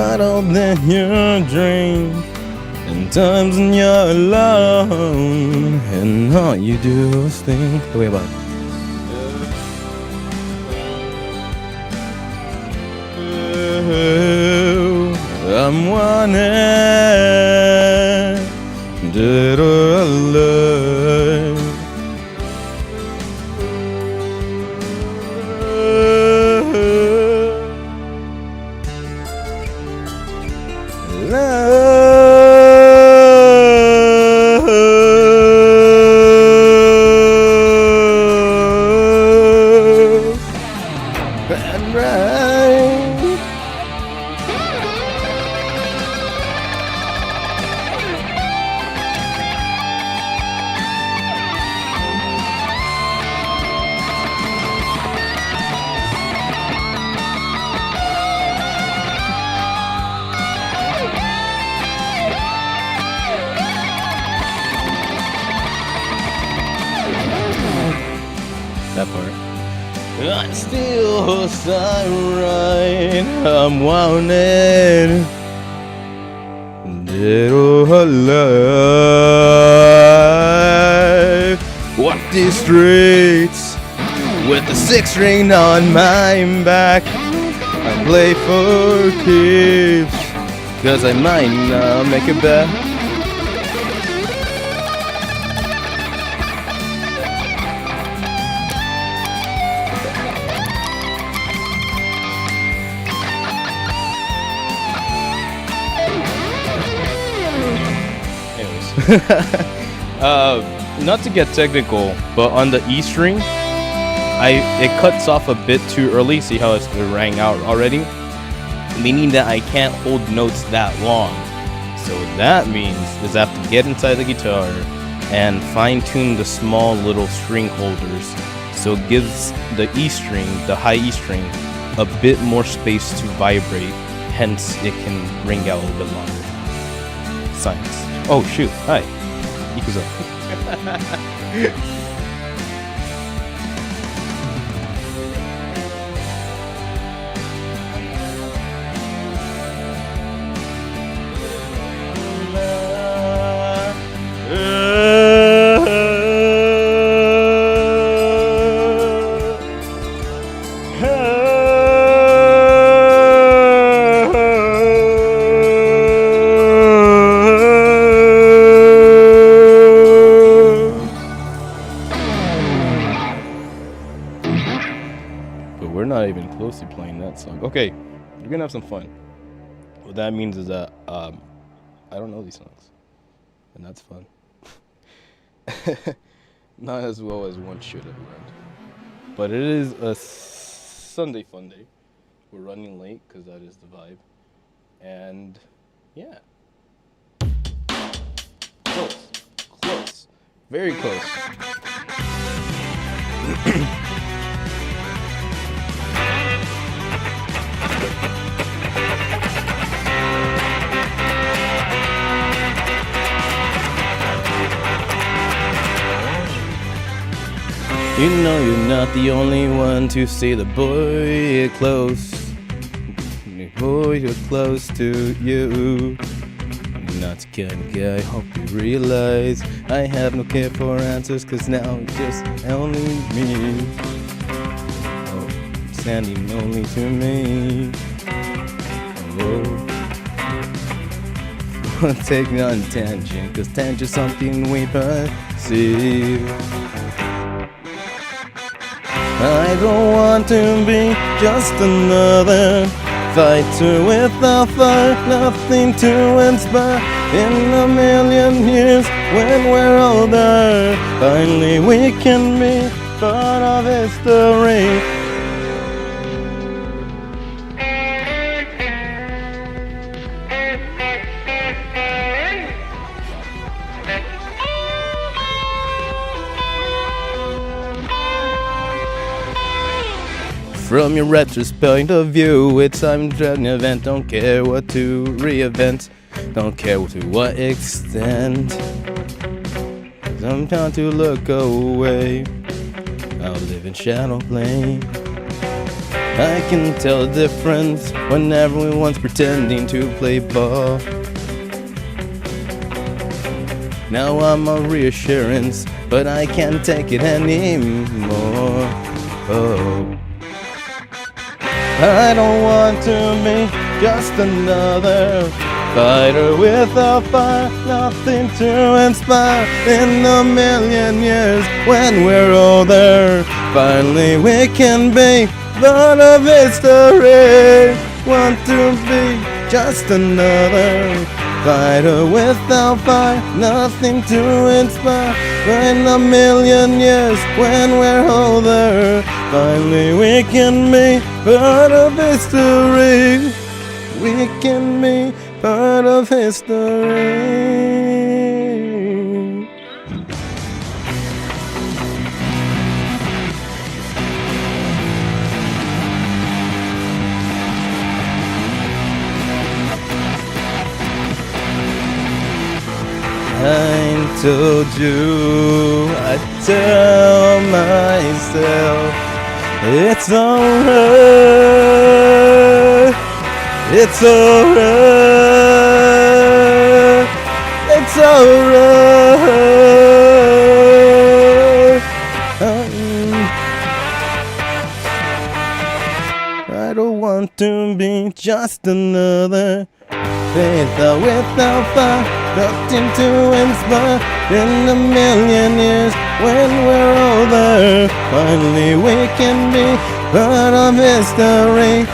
bottle that you drink, and times when you're alone, and all you do is think. Wait, what? I'm wanted, dead or alive. And right. That part. I still right. I'm wanted, dead or alive. Walk these streets with the 6 ring on my back. I play for keeps, 'cause I might not make it back. Not to get technical, but on the E string, it cuts off a bit too early. See how it rang out already? Meaning that I can't hold notes that long. So what that means is I have to get inside the guitar and fine-tune the small little string holders, so it gives the E string, the high E string, a bit more space to vibrate. Hence, it can ring out a little bit longer. Science. Oh shoot! Hi, Ikuzo. We're not even close to playing that song. Okay, we're gonna have some fun. What that means is that I don't know these songs, and that's fun. Not as well as one should have learned, but it is a Sunday fun day. We're running late because that is the vibe, and yeah, close, very close. You know you're not the only one to see the boy close. The boy you're close to you. You're not the kind of guy, I hope you realize I have no care for answers, 'cause now it's just only me. Oh, standing only to me. Oh. Take on tangent, 'cause tangent's something we perceive. I don't want to be just another fighter without fire, nothing to inspire. In a million years, when we're older, finally we can be part of history. From your retro's point of view, it's time to an event. Don't care what to reinvent, don't care to what extent. I'm trying to look away, I'll live in shadow plane. I can tell the difference when everyone's pretending to play ball. Now I'm a reassurance, but I can't take it anymore. Oh, I don't want to be just another fighter without fire, nothing to inspire. In a million years, when we're older, finally we can be part of history. Want to be just another fighter without fire, nothing to inspire. In a million years, when we're older, finally we can be part of history. We can be part of history. I told you, I tell myself, it's alright, it's alright, it's alright. I don't want to be just another without fire, nothing to inspire. In a million years, when we're older, finally we can be part of history.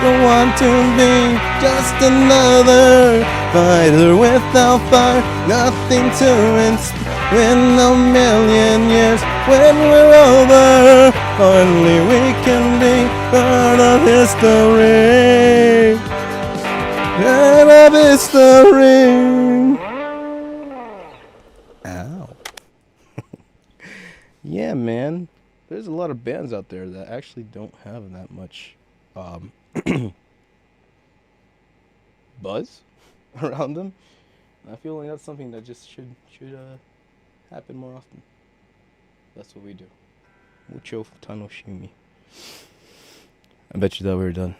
Don't want to be just another fighter without fire, nothing to inspire. In a million years, when we're older, finally we can be part of history. Part of history. Ow. Yeah, man. There's a lot of bands out there that actually don't have that much buzz around them. I feel like that's something that just should happen more often. That's what we do. Mucho tanoshimi. I bet you that we're done.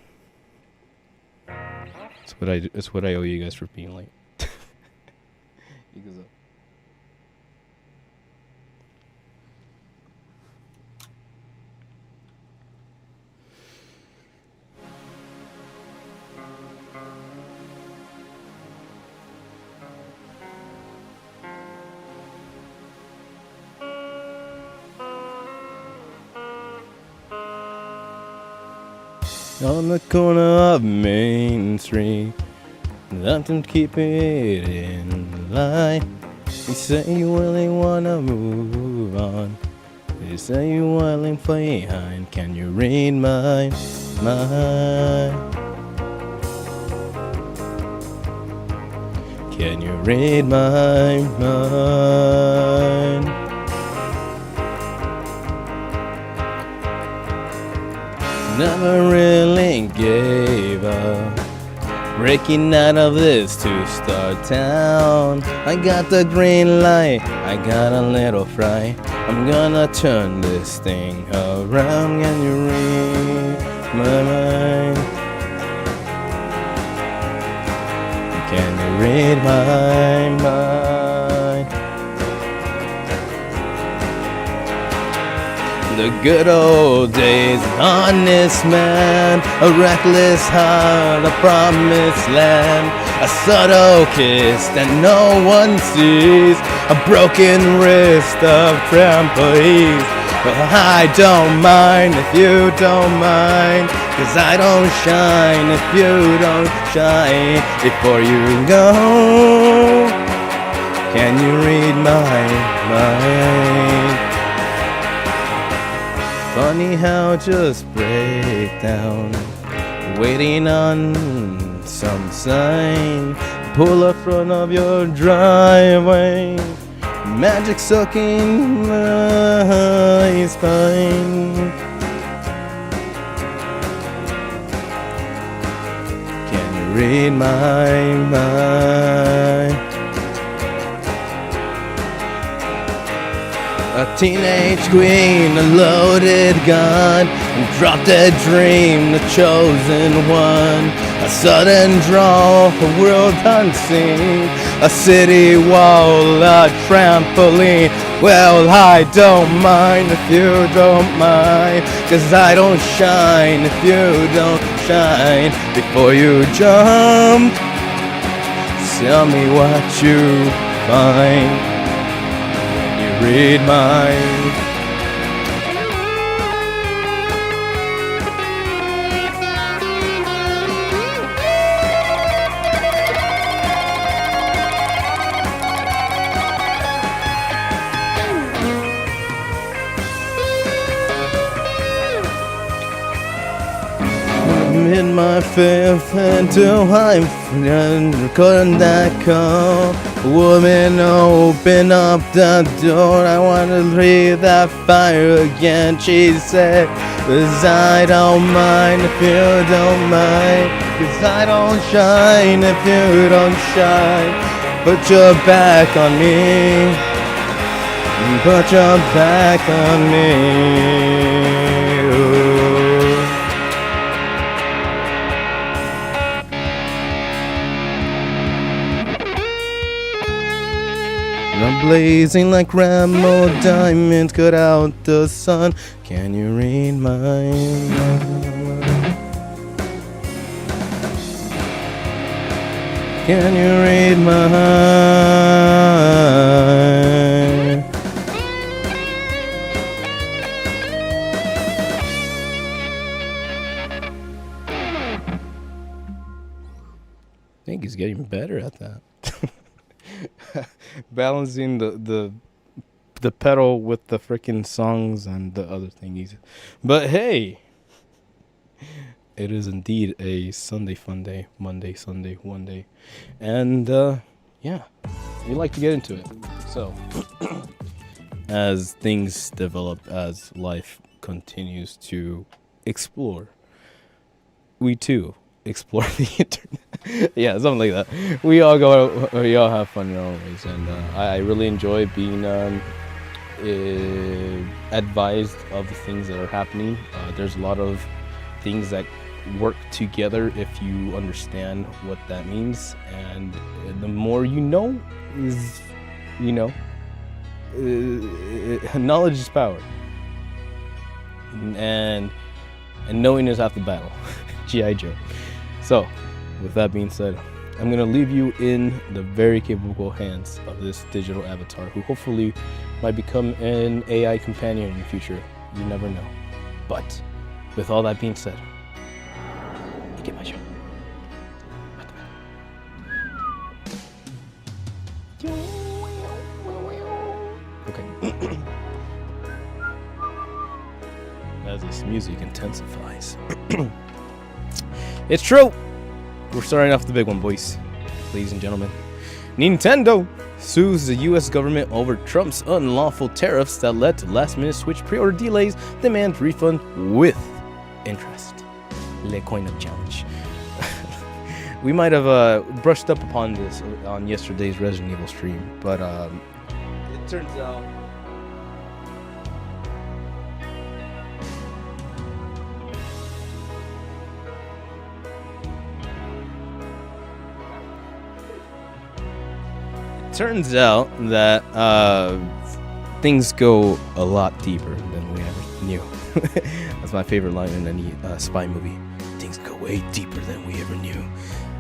It's what I owe you guys for being late. Because on the corner of Main Street, nothing keep it in line. You say you really wanna move on. You say you willing behind. Can you read my mind? Can you read my mind? Never really gave up, breaking out of this two-star town. I got the green light, I got a little fright. I'm gonna turn this thing around. Can you read my mind? Can you read my mind? The good old days, honest man, a reckless heart, a promised land, a subtle kiss that no one sees, a broken wrist of trampolines. But I don't mind if you don't mind, 'cause I don't shine if you don't shine. Before you go, can you read my mind? Funny how just break down, waiting on some sign. Pull up front of your driveway, magic soaking my spine. Can you read my mind? A teenage queen, a loaded gun, and dropped a dream, the chosen one. A sudden draw, a world unseen, a city wall, a trampoline. Well, I don't mind if you don't mind, 'cause I don't shine if you don't shine. Before you jump, tell me what you find when you read mine. I'm in my fifth until I'm recording that call. Woman, open up the door. I wanna breathe that fire again. She said, 'cause I don't mind if you don't mind, 'cause I don't shine if you don't shine. Put your back on me, put your back on me. I'm blazing like Ramo diamonds, cut out the sun. Can you read my mind? Can you read my mind? I think he's getting better at that. Balancing the pedal with the freaking songs and the other thingies. But hey, it is indeed a Sunday fun day. Monday, Sunday, one day. And yeah, we like to get into it. So as things develop, as life continues to explore, we too explore the internet. Yeah, something like that. We all have fun in our own ways, and I really enjoy being advised of the things that are happening. There's a lot of things that work together if you understand what that means, and the more you know is, knowledge is power, and knowing is half the battle. G.I. Joe. So, with that being said, I'm going to leave you in the very capable hands of this digital avatar who hopefully might become an AI companion in the future. You never know. But, with all that being said, get my show. Okay. As this music intensifies. It's true! We're starting off the big one, boys. Ladies and gentlemen. Nintendo sues the US government over Trump's unlawful tariffs that led to last-minute Switch pre-order delays, demands refund with interest. Le coin up challenge. We might have brushed up upon this on yesterday's Resident Evil stream, but it turns out that things go a lot deeper than we ever knew. That's my favorite line in any spy movie. Things go way deeper than we ever knew.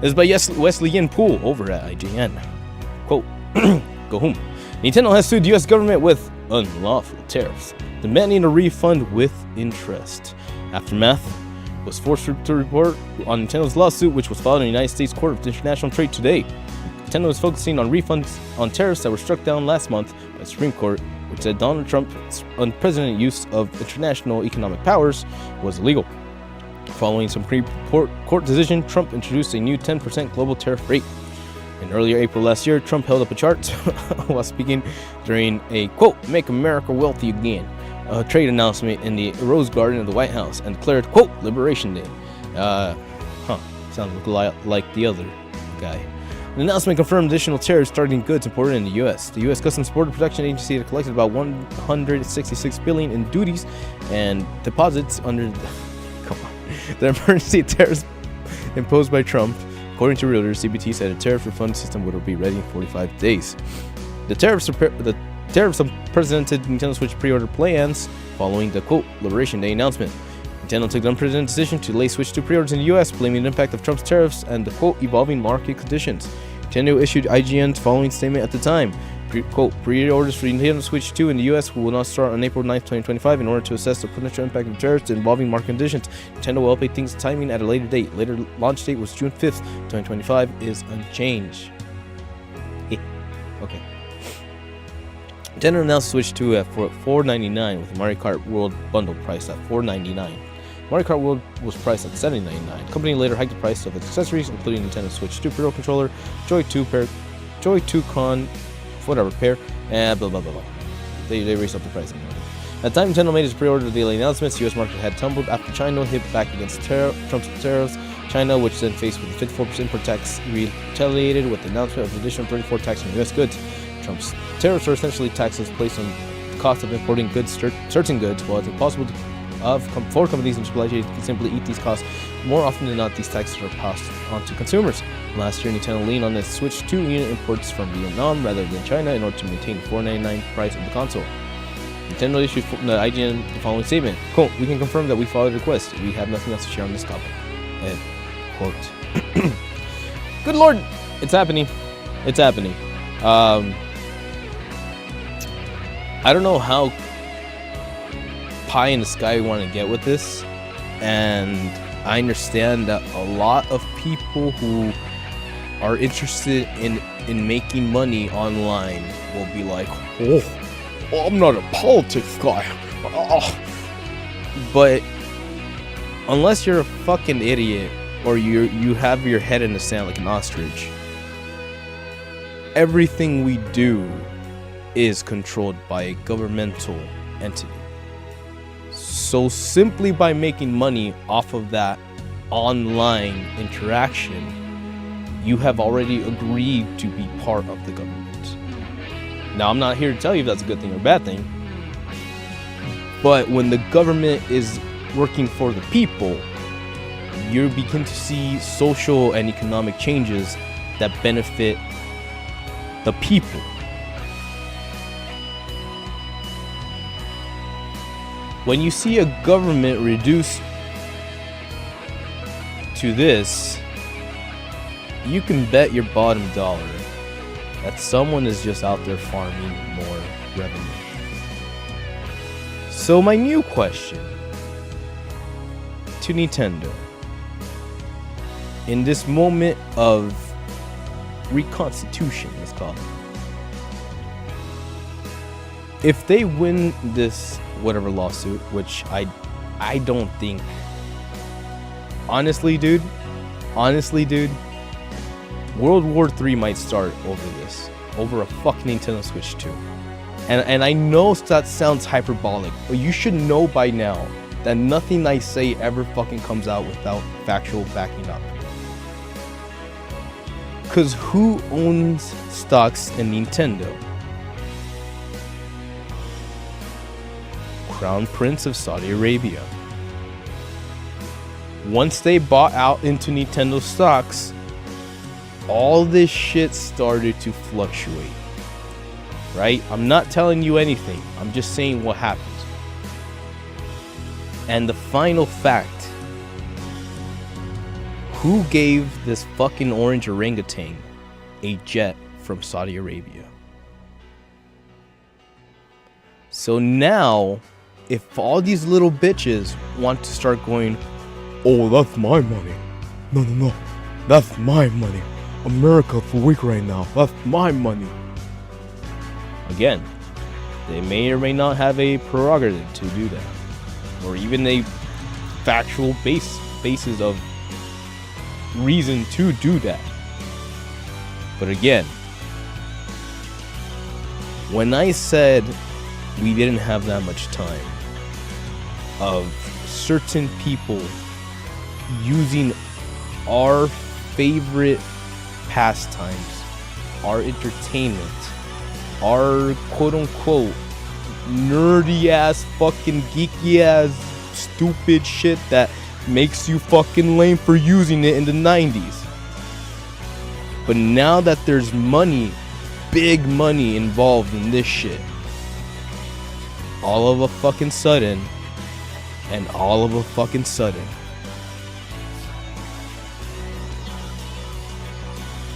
This is by Wesley Yin Poole over at IGN. Quote, go home. Nintendo has sued US government with unlawful tariffs, demanding a refund with interest. Aftermath was forced to report on Nintendo's lawsuit, which was filed in the United States Court of International Trade today. Nintendo is focusing on refunds on tariffs that were struck down last month by the Supreme Court, which said Donald Trump's unprecedented use of international economic powers was illegal. Following some court decision, Trump introduced a new 10% global tariff rate. In earlier April last year, Trump held up a chart while speaking during a, quote, Make America Wealthy Again, a trade announcement in the Rose Garden of the White House, and declared, quote, Liberation Day. Sounds like the other guy. An announcement confirmed additional tariffs starting goods imported in the U.S. The U.S. Customs Border Protection Agency had collected about $166 billion in duties and deposits under the emergency tariffs imposed by Trump. According to Reuters, CBT said a tariff refund system would be ready in 45 days. The tariffs unprecedented Nintendo Switch pre-order plans following the quote Liberation Day announcement. Nintendo took the unprecedented decision to delay Switch 2 pre-orders in the US, blaming the impact of Trump's tariffs and the quote evolving market conditions. Nintendo issued IGN's following statement at the time. Pre-orders for Nintendo Switch 2 in the US will not start on April 9, 2025 in order to assess the potential impact of tariffs and evolving market conditions. Nintendo will update things timing at a later date. Later launch date was June 5th, 2025 is unchanged. Okay. Nintendo announced Switch 2 at $499 with the Mario Kart World bundle priced at $499. Mario Kart World was priced at $799. The company later hiked the price of its accessories, including Nintendo Switch 2 Pro Controller, Joy 2 Con, whatever pair, and blah blah blah blah. They raised up the price. At the time Nintendo made its pre-order daily announcements, the US market had tumbled after China hit back against Trump's tariffs. China, which then faced with a 54% import tax, retaliated with the announcement of an additional 34% tax on US goods. Trump's tariffs are essentially taxes placed on the cost of importing goods, certain goods, while it's impossible for companies and supply chains to simply eat these costs. More often than not, these taxes are passed on to consumers. Last year, Nintendo leaned on its Switch 2 unit imports from Vietnam rather than China in order to maintain the $499 price of the console. Nintendo issued the IGN the following statement. Quote, we can confirm that we followed the request. We have nothing else to share on this topic. End quote. Good lord, it's happening. It's happening. I don't know how pie in the sky we want to get with this, and I understand that a lot of people who are interested in making money online will be like, oh, I'm not a politics guy. Oh. But unless you're a fucking idiot or you have your head in the sand like an ostrich, everything we do is controlled by a governmental entity. So simply by making money off of that online interaction, you have already agreed to be part of the government. Now, I'm not here to tell you if that's a good thing or a bad thing, but when the government is working for the people, you begin to see social and economic changes that benefit the people. When you see a government reduced to this, you can bet your bottom dollar that someone is just out there farming more revenue. So my new question to Nintendo, in this moment of reconstitution, let's call it, if they win this whatever lawsuit, which I don't think, honestly dude, World War III might start over this, over a fucking Nintendo Switch 2. And I know that sounds hyperbolic, but you should know by now that nothing I say ever fucking comes out without factual backing up. Cause who owns stocks in Nintendo? Crown Prince of Saudi Arabia. Once they bought out into Nintendo stocks, all this shit started to fluctuate. Right? I'm not telling you anything. I'm just saying what happened. And the final fact, who gave this fucking orange orangutan a jet from Saudi Arabia? So now, if all these little bitches want to start going, oh, that's my money. No. That's my money. America's weak right now. That's my money. Again, they may or may not have a prerogative to do that. Or even a factual basis of reason to do that. But again, when I said we didn't have that much time of certain people using our favorite pastimes, our entertainment, our quote-unquote nerdy-ass, fucking geeky-ass, stupid shit that makes you fucking lame for using it in the 90s. But now that there's money, big money involved in this shit, all of a fucking sudden,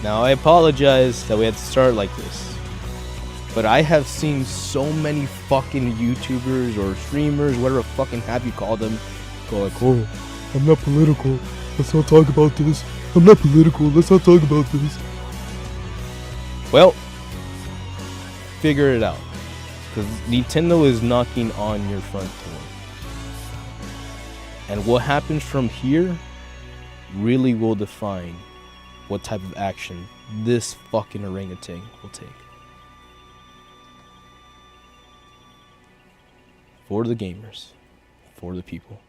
now I apologize that we had to start like this, but I have seen so many fucking YouTubers or streamers, whatever fucking have you call them, go like, oh, I'm not political, let's not talk about this. I'm not political, let's not talk about this. Well, figure it out, because Nintendo is knocking on your front door. And what happens from here really will define what type of action this fucking orangutan will take. For the gamers. For the people.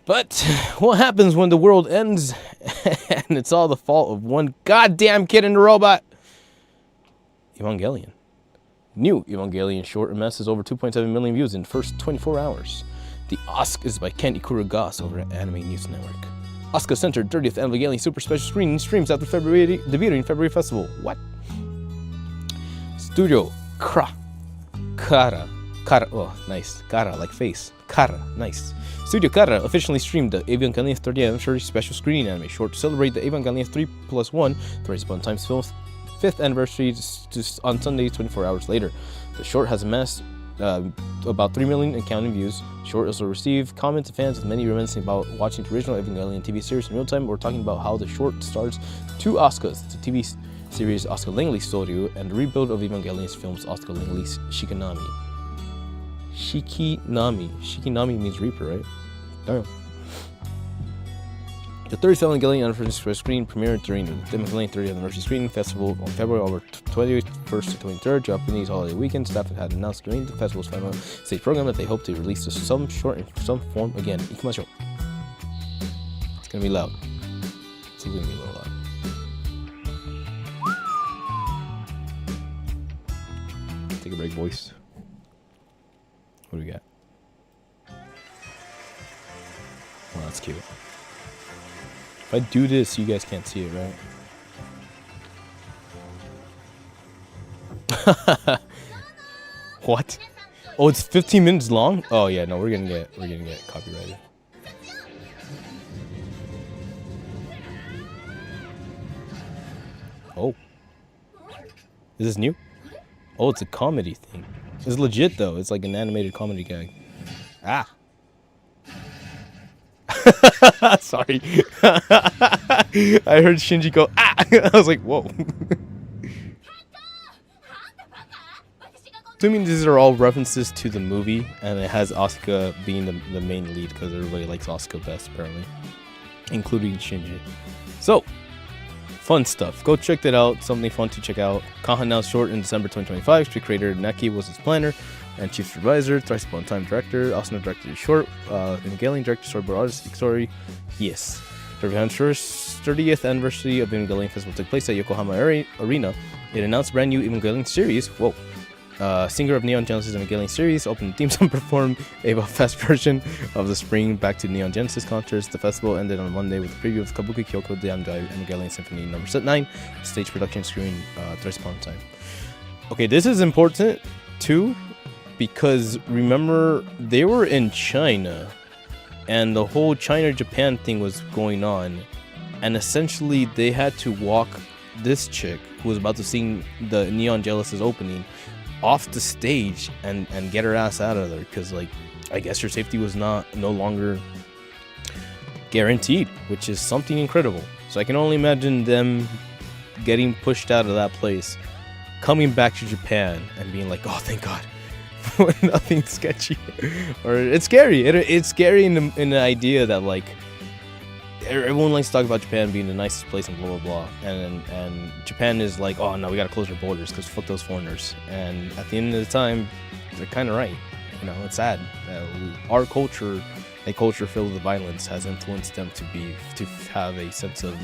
But what happens when the world ends and it's all the fault of one goddamn kid in the robot? Evangelion. New Evangelion short amasses over 2.7 million views in the first 24 hours. The Ask is by Ken Ikurugas over at Anime News Network. Asuka Center 30th Evangelion Super Special Screening streams after debuting February Festival. What? Studio Kara, oh, nice. Kara, like face. Kara, nice. Studio Kara officially streamed the Evangelion 30th Anniversary Special Screening anime short to celebrate the Evangelion 3+1 Thrice Upon Time's film's 5th anniversary on Sunday, 24 hours later. The short has amassed about 3 million and counting views. Short also received comments of fans with many reminiscing about watching the original Evangelion TV series in real time or talking about how the short stars two Asukas, the TV series Asuka Langley Story and the rebuild of Evangelion's films Asuka Langley's Shikinami. Shikinami means Reaper, right? Damn. The 30th Evangelion Anniversary Screen premiered during the Evangelion 30th Anniversary Screening Festival on February over 21st to 23rd, Japanese holiday weekend. Staff had announced during the festival's final stage program that they hope to release some short in some form again. Ikimashou. It's gonna be loud. It's gonna be a little loud. Take a break, boys. What do we got? Well, that's cute. If I do this, you guys can't see it, right? What? Oh, it's 15 minutes long? Oh yeah, no, we're gonna get copyrighted. Oh. Is this new? Oh, it's a comedy thing. It's legit though. It's like an animated comedy gag. Ah. Sorry. I heard Shinji go, ah! I was like, whoa. Assuming these are all references to the movie, and it has Asuka being the main lead because everybody likes Asuka best, apparently. Including Shinji. So, fun stuff. Go check that out. Something fun to check out. Kaha announced short in December 2025. Street creator Naki was his planner and chief supervisor. Thrice Upon Time director. Asuna directed the short. Evangelion director, storyboard artist, story. Yes. The 30th anniversary of Evangelion Festival took place at Yokohama Arena. It announced a brand new Evangelion series. Whoa. Singer of Neon Genesis Evangelion series opened the theme song performed a fast version of the Spring Back to Neon Genesis concerts. The festival ended on Monday with a preview of Kabuki Kyoko Dandai Evangelion Symphony No. 9 stage production screening Thrice Upon Time. Okay, this is important too because remember they were in China and the whole China-Japan thing was going on, and essentially they had to walk this chick who was about to sing the Neon Genesis opening off the stage and get her ass out of there because, like, I guess her safety was no longer guaranteed, which is something incredible. So I can only imagine them getting pushed out of that place, coming back to Japan and being like, oh, thank God. Nothing sketchy. Or it's scary. It's scary in the idea that, like, everyone likes to talk about Japan being the nicest place and blah blah blah, and Japan is like, oh no, we gotta close our borders because fuck those foreigners. And at the end of the time, they're kind of right. You know, it's sad. Our culture, a culture filled with violence, has influenced them to have a sense of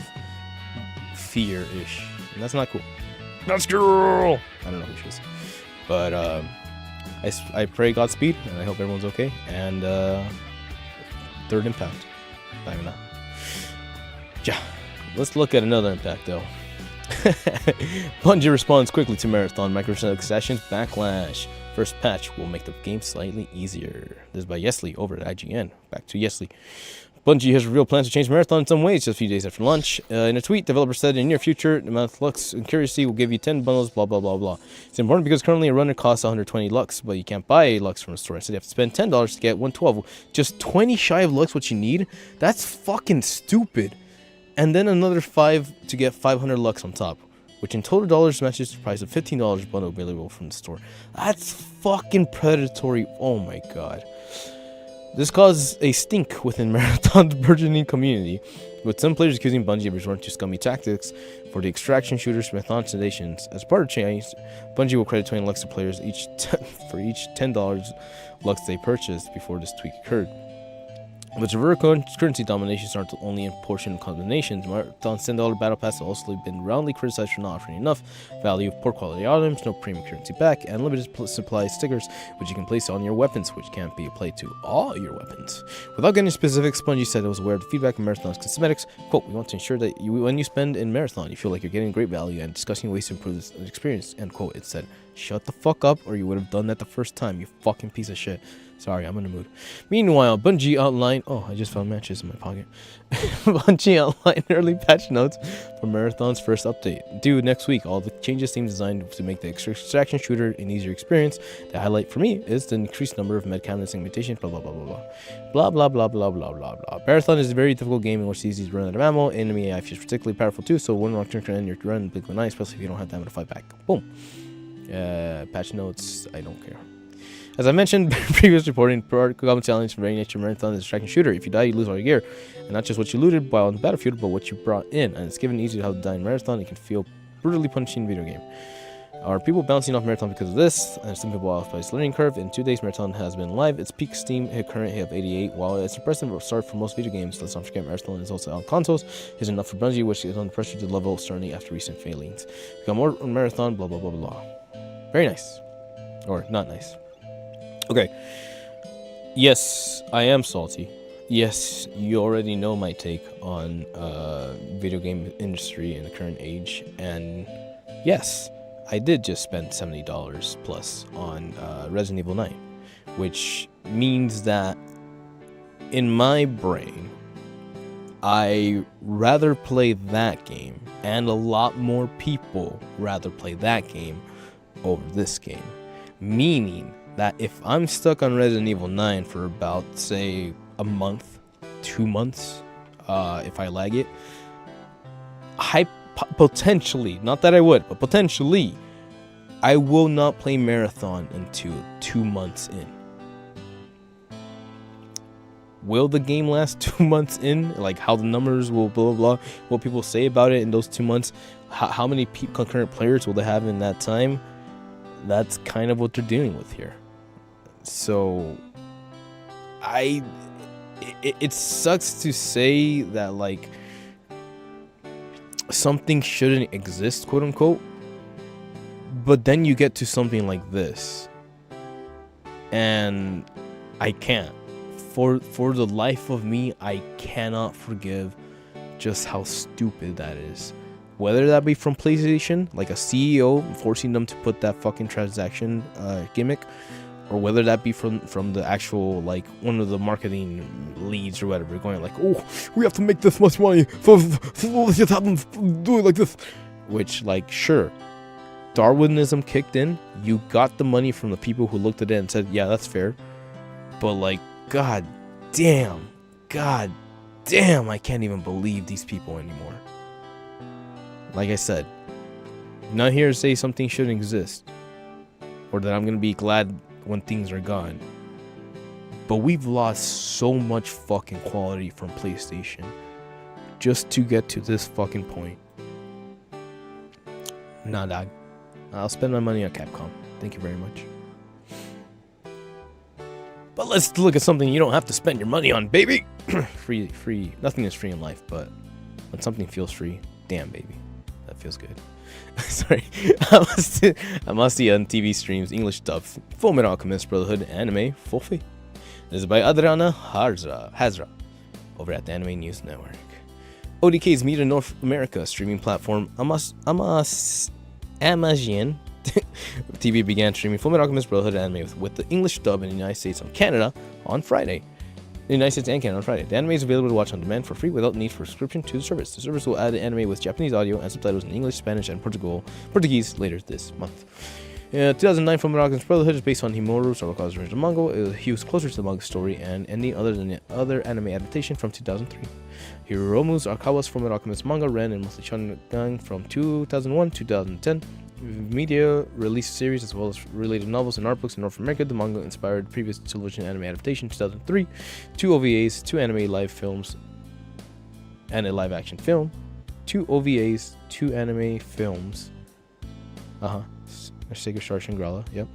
fear-ish. And that's not cool. That's girl! I don't know who she is. But I pray Godspeed, and I hope everyone's okay. And third impact. Bye now. Yeah. Let's look at another impact, though. Bungie responds quickly to Marathon microtransactions backlash. First patch will make the game slightly easier. This is by Yesley over at IGN. Back to Yesley. Bungie has revealed plans to change Marathon in some ways just a few days after launch. In a tweet, developers said, in the near future, the amount of Lux and Curiosity will give you 10 bundles, blah, blah, blah, blah. It's important because currently a runner costs 120 Lux, but you can't buy Lux from a store. So you have to spend $10 to get 112. Just 20 shy of Lux what you need? That's fucking stupid. And then another 5 to get 500 Lux on top, which in total dollars matches the price of $15 bundle available from the store. That's fucking predatory. Oh my god. This caused a stink within Marathon's burgeoning community, with some players accusing Bungie of resorting to scummy tactics for the extraction shooters Marathon Sedations. As part of the change, Bungie will credit 20 Lux to players for each $10 Lux they purchased before this tweak occurred. But reverse currency dominations aren't only in portion combinations. Marathon's $10 battle pass has also been roundly criticized for not offering enough value of poor quality items, no premium currency back, and limited supply stickers, which you can place on your weapons, which can't be applied to all your weapons. Without getting specifics, Bungie said it was aware of the feedback in Marathon's cosmetics. Quote, we want to ensure that when you spend in Marathon, you feel like you're getting great value and discussing ways to improve this experience. End quote. It said, shut the fuck up, or you would have done that the first time, you fucking piece of shit. Sorry, I'm in the mood. Meanwhile, Bungie outlined... Oh, I just found matches in my pocket. Bungie outlined early patch notes for Marathon's first update. Due next week, all the changes seem designed to make the extraction shooter an easier experience. The highlight for me is the increased number of med cabinet segmentation, blah, blah, blah, blah, blah. Blah, blah, blah, blah, blah, blah, blah. Marathon is a very difficult game in which it's easy to run out of ammo. Enemy AI feels particularly powerful too, so one wrong turn can end your run big and nice, especially if you don't have time to fight back. Boom. Patch notes, I don't care. As I mentioned, previous reporting, common challenge for very nature Marathon is a distraction shooter. If you die, you lose all your gear. And not just what you looted while on the battlefield, but what you brought in. And it's given easy how to die in Marathon. It can feel brutally punishing video game. Are people bouncing off Marathon because of this? And some people off by its learning curve. In 2 days, Marathon has been live. Its peak Steam current hit of 88. While it's impressive start for most video games, let's not forget Marathon is also on consoles. Is enough for Bungie, which is under pressure to level certainly after recent failings. We got more on Marathon, blah, blah, blah, blah, blah. Very nice. Or not nice. Okay. Yes, I am salty. Yes, you already know my take on video game industry in the current age. And yes, I did just spend $70 plus on Resident Evil 9. Which means that in my brain, I rather play that game. And a lot more people rather play that game over this game. Meaning that if I'm stuck on Resident Evil 9 for about, say, a month, 2 months, if I lag it, potentially, not that I would, but potentially, I will not play Marathon until 2 months in. Will the game last 2 months in? Like, how the numbers will blah, blah, blah, what people say about it in those 2 months, how many concurrent players will they have in that time? That's kind of what they're dealing with here. So, it sucks to say that, like, something shouldn't exist, quote unquote, but then you get to something like this, and I can't. For the life of me, I cannot forgive just how stupid that is. Whether that be from PlayStation, like a CEO forcing them to put that fucking transaction gimmick, or whether that be from the actual, like, one of the marketing leads or whatever, going like, oh, we have to make this much money, so let's just have them do it like this. Which, like, sure, Darwinism kicked in. You got the money from the people who looked at it and said, yeah, that's fair. But, like, god damn, I can't even believe these people anymore. Like I said, I'm not here to say something shouldn't exist, or that I'm gonna be glad when things are gone. But we've lost so much fucking quality from PlayStation just to get to this fucking point. Nah, dog. I'll spend my money on Capcom. Thank you very much. But let's look at something you don't have to spend your money on, baby. Free. Nothing is free in life, but when something feels free, Damn, baby. That feels good. Sorry. I must see on TV streams English dub Fullmetal Alchemist Brotherhood anime Fofi. This is by Adriana Hazra over at the Anime News Network. ODK's Media North America streaming platform Amazon TV began streaming Fullmetal Alchemist Brotherhood anime with the English dub in the United States and Canada on Friday. In the United States and Canada on Friday. The anime is available to watch on demand for free without need for subscription to the service. The service will add the anime with Japanese audio and subtitles in English, Spanish, and Portuguese later this month. 2009 Fullmetal Alchemist Brotherhood is based on Himuro Sorakawa's original manga. He was closer to the manga story and ending other than the other anime adaptation from 2003. Hiromu Arakawa's Fullmetal Alchemist manga ran in monthly shonen from 2001 to 2010. Media released series as well as related novels and art books in North America. The manga inspired previous television anime adaptation 2003, 2 OVAs, 2 anime live films, and a live action film. 2 OVAs, 2 anime films. Sega Star Shangri-La, yep.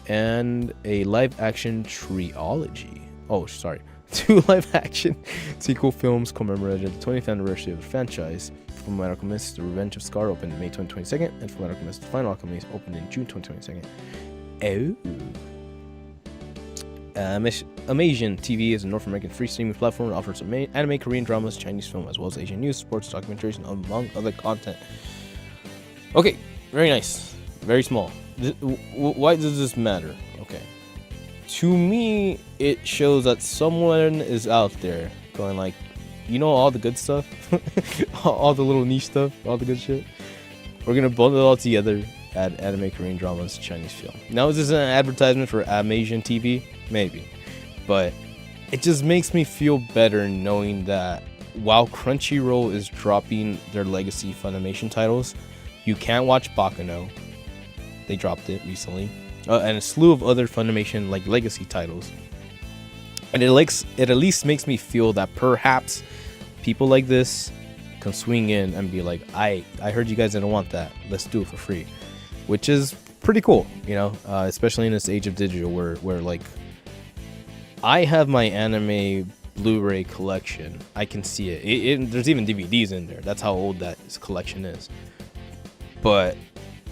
And a live action trilogy. Oh, sorry. 2 live action sequel films commemorated the 20th anniversary of the franchise. Fullmetal Alchemist: The Revenge of Scar opened May 2022, and Fullmetal Alchemist: The Final Alchemist opened in June 2022. Amazon TV is a North American free streaming platform that offers anime, Korean dramas, Chinese film, as well as Asian news, sports, documentaries, and among other content. Okay, very nice. Very small. Why does this matter? Okay. To me, it shows that someone is out there going like, you know, all the good stuff, all the little niche stuff, all the good shit. We're gonna bundle it all together, add anime, Korean dramas, Chinese film. Now, is this an advertisement for Amazon TV? Maybe, but it just makes me feel better knowing that while Crunchyroll is dropping their legacy Funimation titles, you can't watch Baccano. They dropped it recently, and a slew of other Funimation like legacy titles. And it at least makes me feel that perhaps people like this can swing in and be like, I heard you guys didn't want that. Let's do it for free, which is pretty cool, you know, especially in this age of digital where like I have my anime Blu-ray collection. I can see it. There's even DVDs in there. That's how old that collection is. But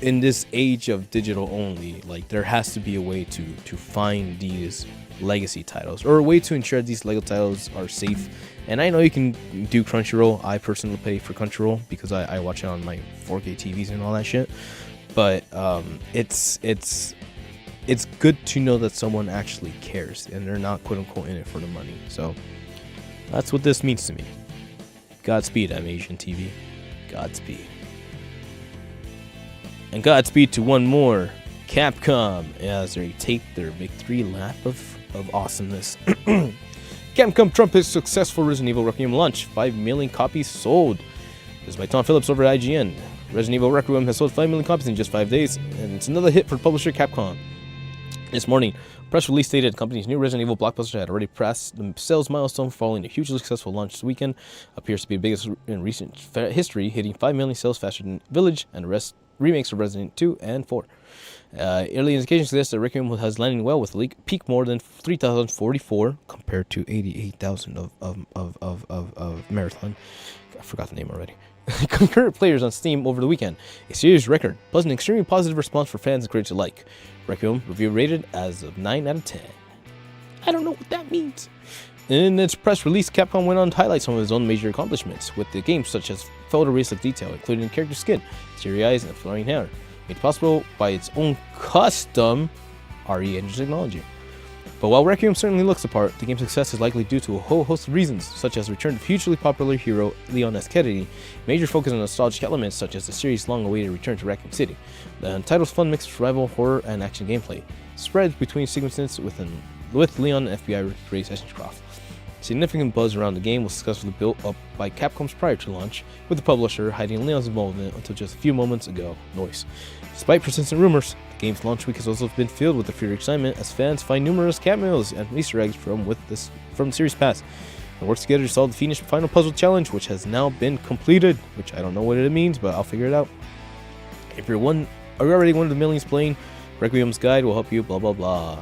in this age of digital only, like there has to be a way to find these legacy titles, or a way to ensure these Lego titles are safe. And I know you can do Crunchyroll. I personally pay for Crunchyroll because I watch it on my 4K TVs and all that shit. But it's good to know that someone actually cares and they're not quote unquote in it for the money. So that's what this means to me. Godspeed, Amazon TV. Godspeed. And Godspeed to one more, Capcom, as they take their victory lap of awesomeness. Capcom trumpets successful Resident Evil Requiem launch. 5 million copies sold. This is by Tom Phillips over at IGN. Resident Evil Requiem has sold 5 million copies in just 5 days, and it's another hit for publisher Capcom. This morning, press release stated the company's new Resident Evil blockbuster had already passed the sales milestone following a hugely successful launch this weekend. Appears to be the biggest in recent history, hitting 5 million sales faster than Village and the rest remakes of Resident 2 and 4. Early indications suggest that Requiem has landing well with a peak more than 3,044 compared to 88,000 of Marathon. I forgot the name already. Concurrent players on Steam over the weekend. A serious record, plus an extremely positive response for fans and critics alike. Requiem review rated as of 9 out of 10. I don't know what that means. In its press release, Capcom went on to highlight some of its own major accomplishments with the games, such as photorealistic detail, including character skin, teary eyes, and flowing hair, made possible by its own custom RE engine technology. But while Requiem certainly looks the part, the game's success is likely due to a whole host of reasons, such as the return of hugely popular hero Leon S. Kennedy, major focus on nostalgic elements such as the series' long-awaited return to Raccoon City, the title's fun mix of survival, horror, and action gameplay, spread between sequences with Leon and FBI race Ashcroft. Significant buzz around the game was successfully built up by Capcom's prior to launch, with the publisher hiding Leon's involvement until just a few moments ago. Noise. Despite persistent rumors, the game's launch week has also been filled with a fury excitement as fans find numerous cameos and Easter eggs from the series pass, and work together to solve the finished final puzzle challenge, which has now been completed. Which I don't know what it means, but I'll figure it out. If you're already one of the millions playing, Requiem's guide will help you. Blah blah blah.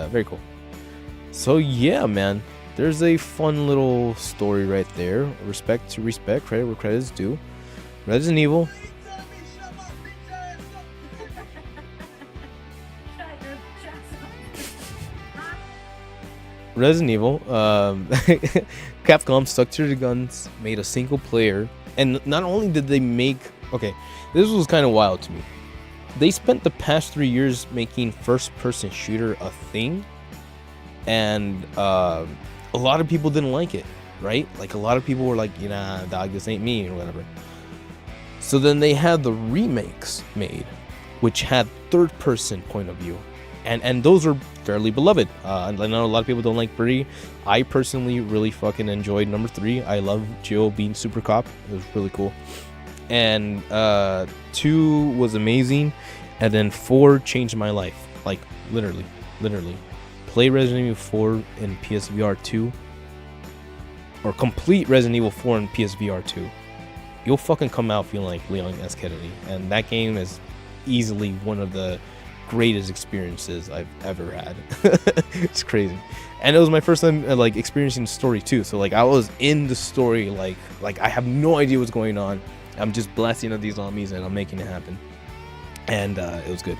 Very cool. So yeah, man, there's a fun little story right there. Respect to respect, credit where credit is due. Resident Evil. Resident Evil, Capcom stuck to their guns, made a single player, and not only did they make, okay, this was kind of wild to me. They spent the past 3 years making first-person shooter a thing, and a lot of people didn't like it, right? Like, a lot of people were like, nah, dog, this ain't me, or whatever. So then they had the remakes made, which had third-person point of view. And those are fairly beloved. I know a lot of people don't like 3. I personally really fucking enjoyed number 3. I love Jill being super cop. It was really cool. And 2 was amazing. And then 4 changed my life. Like, literally. Play Resident Evil 4 in PSVR 2. Or complete Resident Evil 4 in PSVR 2. You'll fucking come out feeling like Leon S. Kennedy. And that game is easily one of the greatest experiences I've ever had. It's crazy. And it was my first time like experiencing the story too, so like I was in the story, like I have no idea what's going on. I'm just blasting at these zombies and I'm making it happen, and it was good.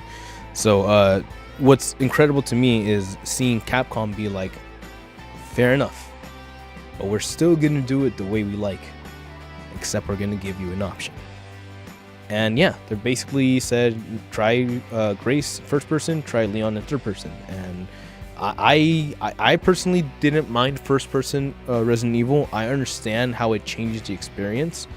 So what's incredible to me is seeing Capcom be like, fair enough, but we're still gonna do it the way we like, except we're gonna give you an option. And yeah, they basically said, try Grace first person, try Leon in third person. And I personally didn't mind first person Resident Evil. I understand how it changed the experience.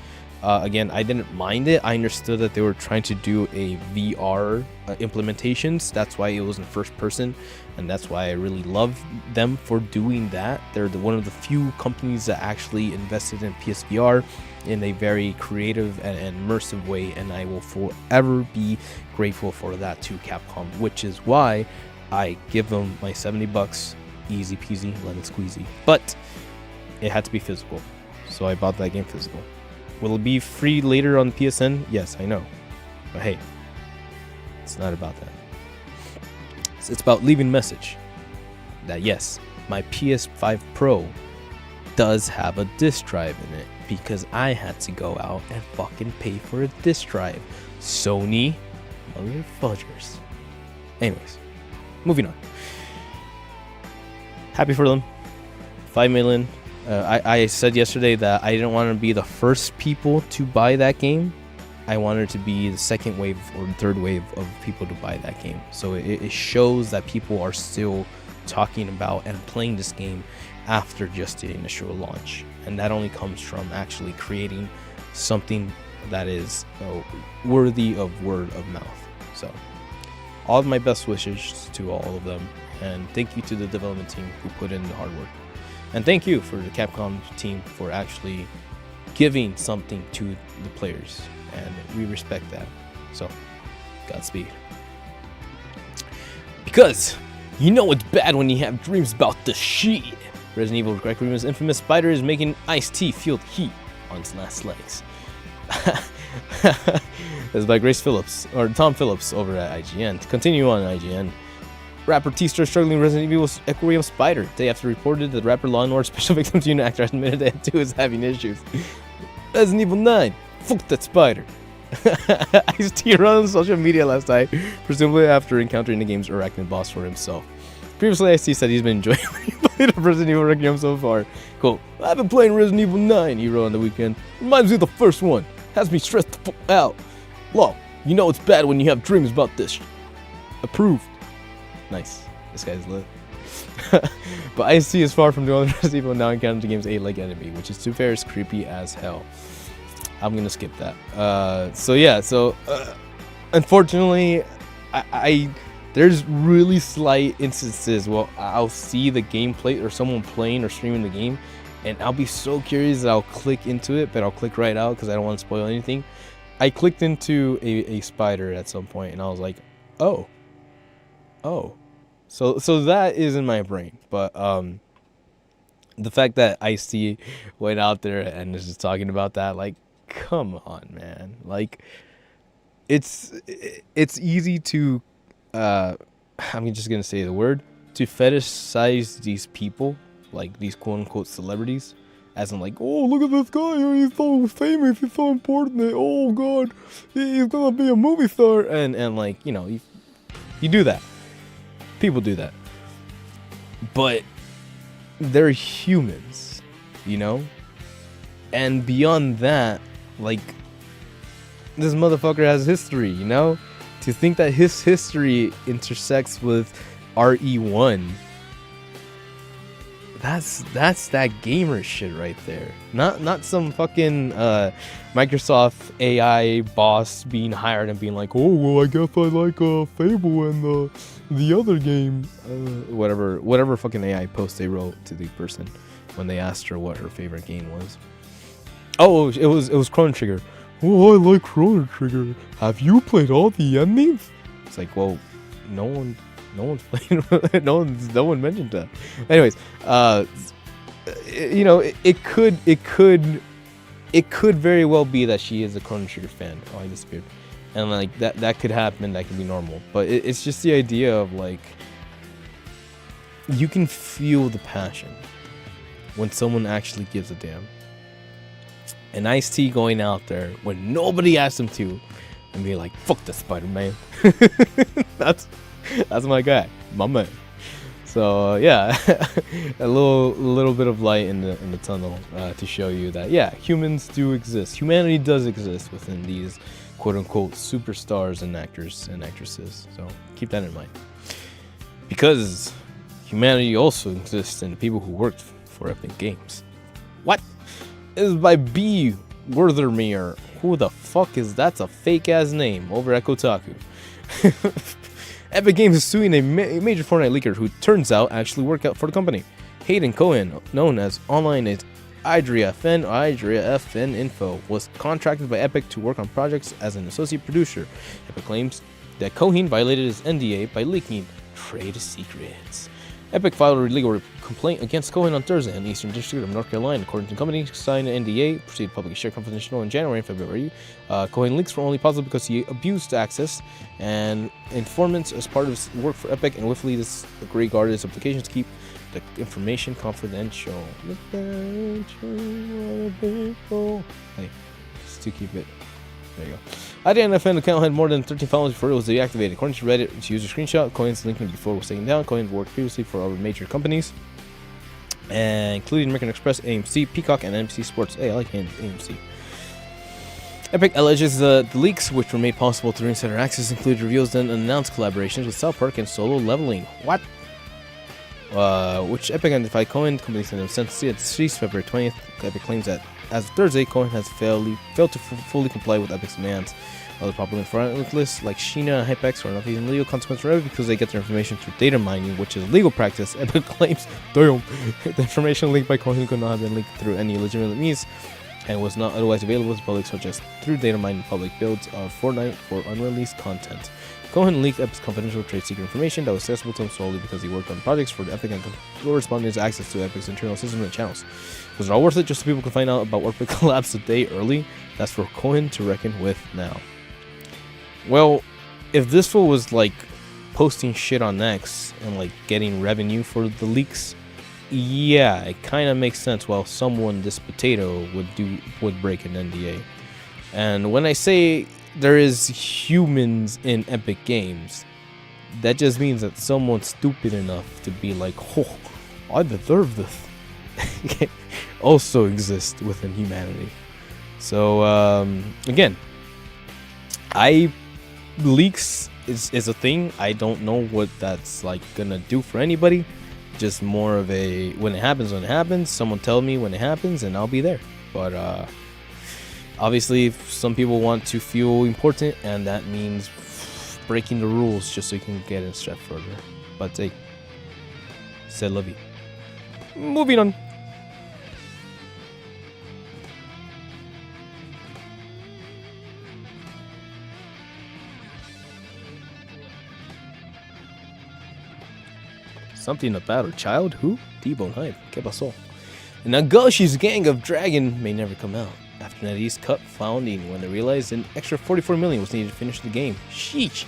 Again, I didn't mind it. I understood that they were trying to do a VR implementations. That's why it was in first person, and that's why I really love them for doing that. They're one of the few companies that actually invested in PSVR in a very creative and immersive way, and I will forever be grateful for that to Capcom, which is why I give them my $70, easy peasy, lemon squeezy. But it had to be physical, so I bought that game physical. Will it be free later on PSN? Yes, I know, but hey, it's not about that. It's about leaving a message that yes, my PS5 Pro does have a disk drive in it, because I had to go out and fucking pay for a disk drive. Sony motherfuckers. Anyways, moving on. Happy for them. 5 million. I said yesterday that I didn't want to be the first people to buy that game. I wanted to be the second wave or third wave of people to buy that game. So it shows that people are still talking about and playing this game after just the initial launch. And that only comes from actually creating something that is worthy of word of mouth. So all of my best wishes to all of them. And thank you to the development team who put in the hard work. And thank you for the Capcom team for actually giving something to the players. And we respect that. So, Godspeed. Because you know it's bad when you have dreams about the shit. Resident Evil Requiem's infamous spider is making iced tea feel heat on its last legs. That's by Grace Phillips, or Tom Phillips over at IGN. To continue on IGN, rapper T-Star struggling Resident Evil's Aquarium Spider. Day after reported that rapper Law & Order Special Victims Unit actor admitted that too is having issues. Resident Evil 9. Fuck that spider. Ice-T ran on social media last night, presumably after encountering the game's arachnid boss for himself. Previously, Ice-T said he's been enjoying playing Resident Evil Requiem so far. Quote, I've been playing Resident Evil 9, he wrote on the weekend. Reminds me of the first one. Has me stressed the fuck out. Law, you know it's bad when you have dreams about this. Approved. Nice. This guy's lit. But Ice-T is far from the only Resident Evil now encountered the game's 8-leg enemy, which is, to be fair, is creepy as hell. I'm gonna skip that. So unfortunately, I there's really slight instances. Well, I'll see the gameplay or someone playing or streaming the game, and I'll be so curious that I'll click into it, but I'll click right out because I don't want to spoil anything. I clicked into a spider at some point, and I was like, oh. So that is in my brain, but the fact that Ice-T went out there and is just talking about that, like, come on, man. Like, it's easy to I'm just gonna say the word, to fetishize these people like these quote unquote celebrities, as in like, oh, look at this guy, he's so famous, he's so important, oh god, he's gonna be a movie star, and like, you know, you do that. People do that. But they're humans, you know? And beyond that, like, this motherfucker has history, you know? To think that his history intersects with RE1, that's that gamer shit right there. Not some fucking Microsoft AI boss being hired and being like, oh well, I guess I like Fable and the other game, whatever fucking AI post they wrote to the person when they asked her what her favorite game was. Oh, it was Chrono Trigger. Oh, I like Chrono Trigger. Have you played all the endings? It's like, well, no one's playing. no one mentioned that. Anyways, you know, it could very well be that she is a Chrono Trigger fan. Oh, I disappeared. And like that could happen. That could be normal. But it's just the idea of like, you can feel the passion when someone actually gives a damn. And Ice-T going out there when nobody asked him to, and be like, "Fuck the Spider-Man." that's my guy, my man. So yeah, a little bit of light in the tunnel to show you that yeah, humans do exist. Humanity does exist within these quote unquote superstars and actors and actresses. So keep that in mind, because humanity also exists in the people who worked for Epic Games. What? Is by B. Werthermere. Who the fuck is that's a fake ass name over at Kotaku. Epic Games is suing a major Fortnite leaker who turns out actually worked out for the company. Hayden Cohen, known as online as Idria FN Info, was contracted by Epic to work on projects as an associate producer. Epic claims that Cohen violated his NDA by leaking trade secrets. Epic filed a legal complaint against Cohen on Thursday in the Eastern District of North Carolina. According to the company, signed an NDA, proceeded publicly shared confidential in January and February. Cohen leaks were only possible because he abused access and informants as part of his work for Epic, and willfully disregarded his applications to keep the information confidential. Hey, just to keep it. There you go. The NFN account had more than 13 followers before it was deactivated. According to Reddit, its user screenshot, Cohen's linking before it was taken down. Cohen worked previously for other major companies, including American Express, AMC, Peacock, and NBC Sports. Hey, I like AMC. Epic alleges the leaks, which were made possible through insider access, included reveals and announced collaborations with South Park and Solo Leveling. What? Which Epic identified Cohen. Company sent him sentenced at cease February 20th. Epic claims that as of Thursday, Cohen has failed to fully comply with Epic's demands. Other popular front lists like Sheena and Hypex are not facing legal consequences for Epic because they get their information through data mining, which is legal practice. Epic claims, damn, the information leaked by Cohen could not have been leaked through any legitimate means and was not otherwise available to the public, such as through data mining public builds of Fortnite for unreleased content. Cohen leaked Epic's confidential trade secret information that was accessible to him solely because he worked on projects for the Epic and corresponded to access to Epic's internal systems and channels. Was it all worth it just so people can find out about Epic collapse a day early? That's for Cohen to reckon with now. Well, if this fool was like posting shit on X and like getting revenue for the leaks, yeah, it kind of makes sense. Well, someone this potato would break an NDA. And when I say there is humans in Epic Games, that just means that someone's stupid enough to be like, oh, I deserve this, also exists within humanity. So again, leaks is a thing. I don't know what that's like gonna do for anybody. Just more of a when it happens, someone tell me when it happens and I'll be there. But obviously some people want to feel important, and that means breaking the rules just so you can get a step further. But hey, c'est la vie. Moving on. Something about her child? Who? T-Bone Hype. ¿Qué pasó? Nagoshi's gang of dragon may never come out. After NetEase cut founding when they realized an extra 44 million was needed to finish the game. Sheesh.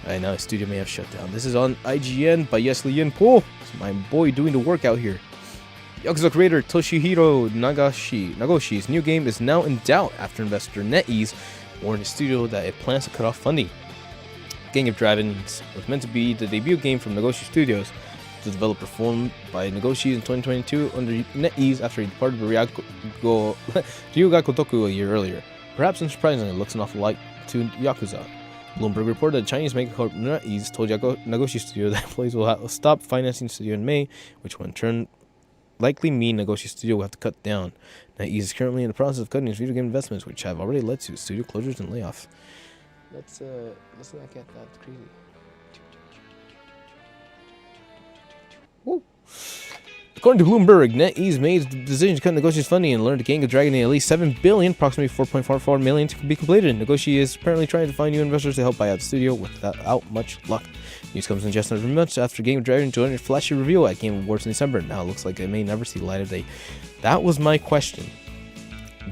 Right now, the studio may have shut down. This is on IGN by Yesli Yin Po. It's my boy doing the work out here. Yakuza creator Toshihiro Nagoshi's new game is now in doubt after investor NetEase warned the studio that it plans to cut off funding. Gang of Dragons was meant to be the debut game from Nagoshi Studios. The developer formed by Nagoshi in 2022 under NetEase after he departed Ryuga Kotoku a year earlier. Perhaps unsurprisingly, it looks an awful lot to Yakuza. Bloomberg reported that Chinese mega corp NetEase told Nagoshi Studio that employees will stop financing the studio in May, which will in turn likely mean Nagoshi Studio will have to cut down. NetEase is currently in the process of cutting its video game investments, which have already led to studio closures and layoffs. Let's not get that crazy. Woo. According to Bloomberg, NetEase made the decision to cut Nagoshi's funding and learned the Gang of Dragon in at least $7 billion, approximately $4.44 million, to be completed. Nagoshi is apparently trying to find new investors to help buy out the studio without much luck. News comes in just under months after Game of Dragon joined a flashy reveal at Game Awards in December. Now it looks like it may never see the light of day. That was my question.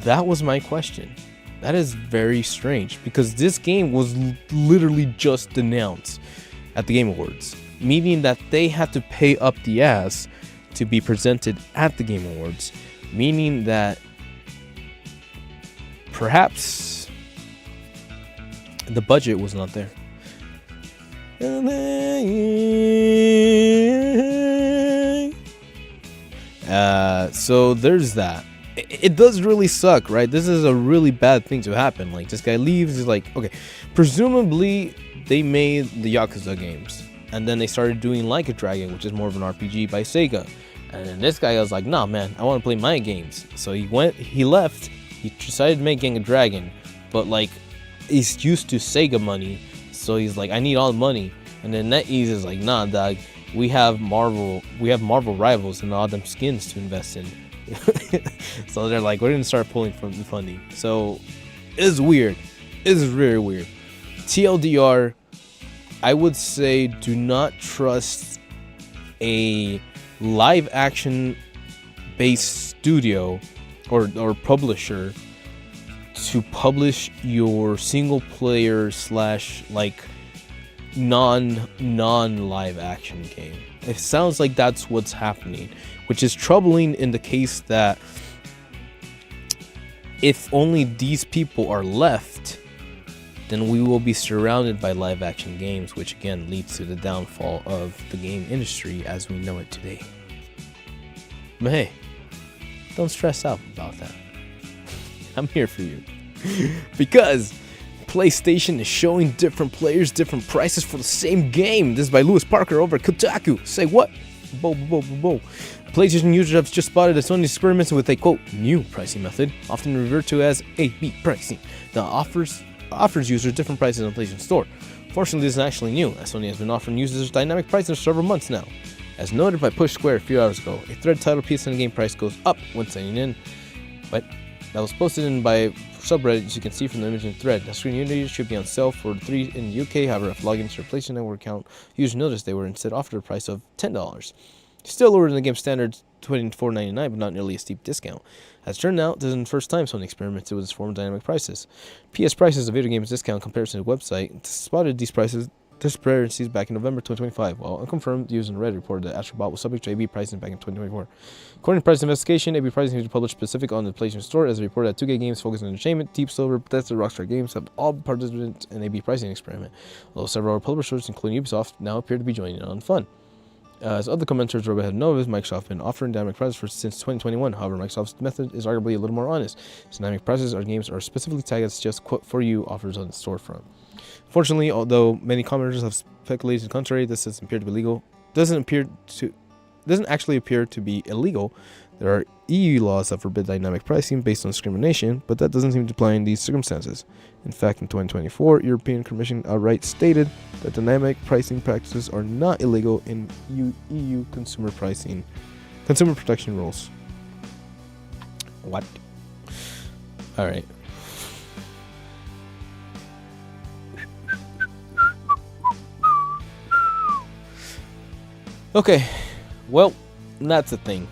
That is very strange because this game was literally just announced at the Game Awards, meaning that they had to pay up the ass to be presented at the Game Awards, meaning that perhaps the budget was not there. So there's that. It does really suck, right? This is a really bad thing to happen. Like, this guy leaves, he's like, okay, presumably they made the Yakuza games, and then they started doing Like a Dragon, which is more of an RPG by Sega. And then this guy was like, nah, man, I want to play my games. So he left, he decided to make Gang of Dragon, but like, he's used to Sega money, so he's like, I need all the money. And then NetEase is like, nah, dog, we have Marvel rivals and all them skins to invest in. So they're like, we're gonna start pulling from the funding. So it's weird. It's very weird. TLDR, I would say do not trust a live action based studio or publisher to publish your single player / like non live action game. It sounds like that's what's happening, which is troubling in the case that if only these people are left, then we will be surrounded by live action games, which again leads to the downfall of the game industry as we know it today. But hey, don't stress out about that. I'm here for you. Because PlayStation is showing different players different prices for the same game. This is by Lewis Parker over at Kotaku. Say what? PlayStation users have just spotted that Sony experiments with a quote new pricing method, often referred to as A/B pricing, that offers users different prices on the PlayStation Store. Fortunately, this is actually new, as Sony has been offering users dynamic pricing for several months now. As noted by Push Square a few hours ago, a thread titled PSN game price goes up when signing in, but that was posted in by subreddit, as you can see from the image in the thread. The screen units should be on sale for $3 in the UK, however, if logging to your PlayStation Network account, users noticed they were instead offered a price of $10. Still lower than the game's standard $24.99, but not nearly a steep discount. As it turned out, this isn't the first time Sony experimented with this form of dynamic prices. PS Prices, a video games discount comparison website, spotted these disparities back in November 2025, while unconfirmed users on Reddit reported that Astrobot was subject to A/B pricing back in 2024. According to Price Investigation, A/B pricing is published specific on the PlayStation Store, as reported that 2K Games focused on entertainment, Deep Silver, Bethesda, Rockstar Games have all participants in A/B pricing experiment, although several other publishers, including Ubisoft, now appear to be joining in on the fun. As other commenters have noticed, Microsoft has been offering dynamic prices since 2021. However, Microsoft's method is arguably a little more honest. So dynamic prices on games are specifically tagged as just quote for you offers on the storefront. Fortunately, although many commenters have speculated to the contrary, this doesn't appear to be legal. Doesn't actually appear to be illegal. There are EU laws that forbid dynamic pricing based on discrimination, but that doesn't seem to apply in these circumstances. In fact, in 2024, European Commission outright stated that dynamic pricing practices are not illegal in EU consumer protection rules. What? All right. Okay, well, that's the thing.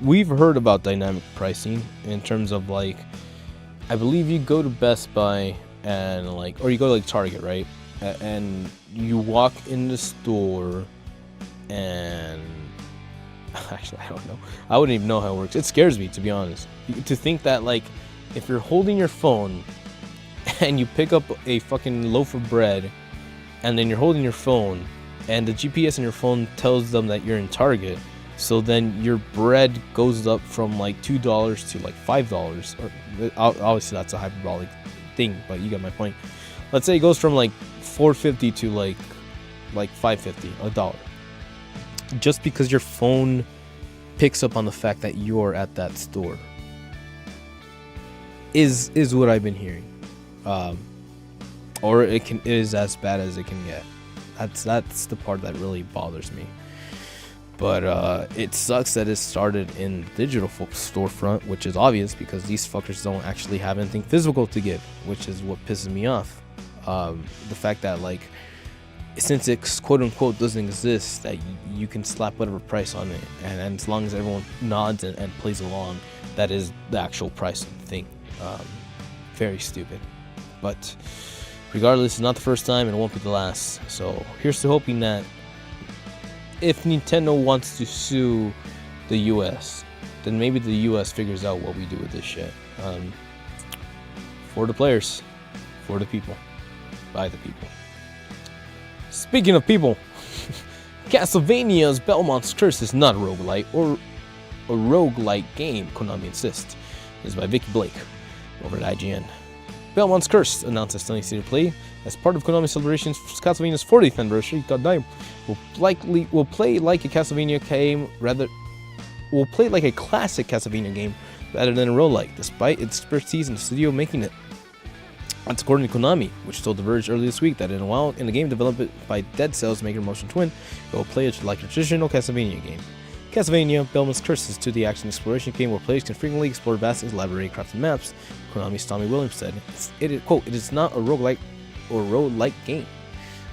We've heard about dynamic pricing in terms of like, I believe you go to Best Buy and like, or you go to like Target, right? And you walk in the store and Actually, I don't know. I wouldn't even know how it works. It scares me, to be honest. To think that, like, if you're holding your phone and you pick up a fucking loaf of bread and then you're holding your phone and the GPS on your phone tells them that you're in Target, so then your bread goes up from like $2 to like $5. Or obviously that's a hyperbolic thing, but you get my point. Let's say it goes from like $4.50 to like $5.50, $1. Just because your phone picks up on the fact that you're at that store is what I've been hearing. Or it is as bad as it can get. That's the part that really bothers me. But it sucks that it started in digital storefront, which is obvious because these fuckers don't actually have anything physical to give, which is what pisses me off. The fact that, like, since it quote unquote doesn't exist, that you can slap whatever price on it, and as long as everyone nods and plays along, that is the actual price of the thing. Very stupid. But regardless, it's not the first time and it won't be the last. So here's to hoping that if Nintendo wants to sue the US, then maybe the US figures out what we do with this shit. For the players, for the people, by the people. Speaking of people, Castlevania's Belmont's Curse is not a roguelite or a roguelike game, Konami insists. It is by Vicky Blake over at IGN. Belmont's Curse announced a stunning state of play as part of Konami's celebrations for Castlevania's 40th anniversary. Goddamn, will play like a Castlevania game will play like a classic Castlevania game rather than a roguelike, despite its expertise in the studio making it. That's according to Konami, which told The Verge earlier this week that in a game developed by Dead Cells maker Motion Twin, it will play like a traditional Castlevania game. Castlevania, Belmont's Curse is a 2D action exploration game where players can frequently explore vast and elaborate crafted maps. Konami's Tommy Williams said, quote, "It is not a roguelike or roguelike game,"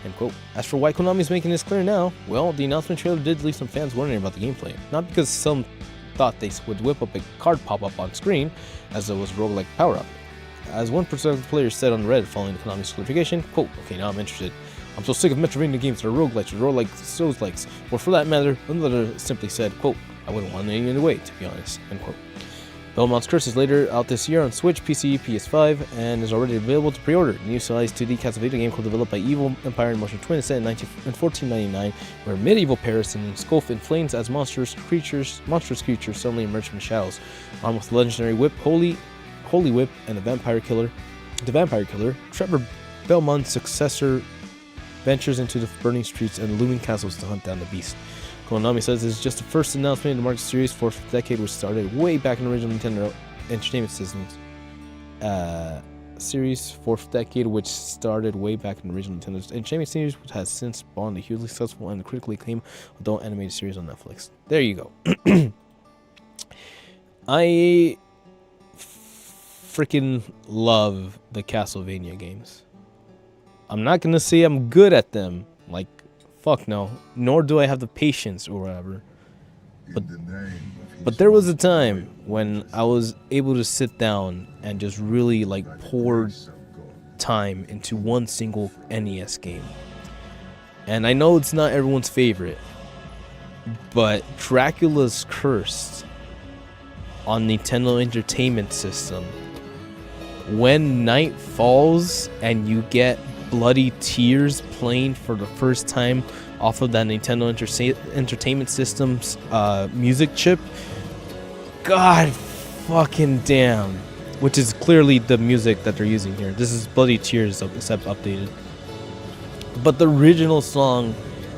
end quote. As for why Konami is making this clear now, well, the announcement trailer did leave some fans wondering about the gameplay. Not because some thought they would whip up a card pop-up on screen, as it was a roguelike power-up. As one prospective player said on Reddit following the Konami's clarification, quote, "Okay, now I'm interested. I'm so sick of Metroidvania games that are roguelites or roguelike Souls-likes." Or for that matter, another simply said, quote, "I wouldn't want it any other way, to be honest," end quote. Belmont's Curse is later out this year on Switch, PC, PS5, and is already available to pre-order. The new stylized 2D Castlevania game co-developed by Evil Empire and Motion Twin is set in 1499, where medieval Paris and engulfed in flames as monstrous creatures suddenly emerge from the shadows. Armed with legendary whip, Holy Whip, and the vampire killer, Trevor Belmont's successor ventures into the burning streets and looming castles to hunt down the beast. Konami says this is just the first announcement in the Market Series 4th decade, which started way back in the original Nintendo Entertainment Systems. Series 4th decade, which started way back in the original Nintendo Entertainment Series, which has since spawned a hugely successful and critically acclaimed adult animated series on Netflix. There you go. I freaking love the Castlevania games. I'm not gonna say I'm good at them, like, fuck no, nor do I have the patience or whatever, but there was a time when I was able to sit down and just really, like, pour time into one single NES game. And I know it's not everyone's favorite, but Dracula's Curse on Nintendo Entertainment System, when night falls and you get Bloody Tears playing for the first time off of that Nintendo Entertainment System's music chip, god fucking damn, which is clearly the music that they're using here. This is Bloody Tears except updated. But the original song,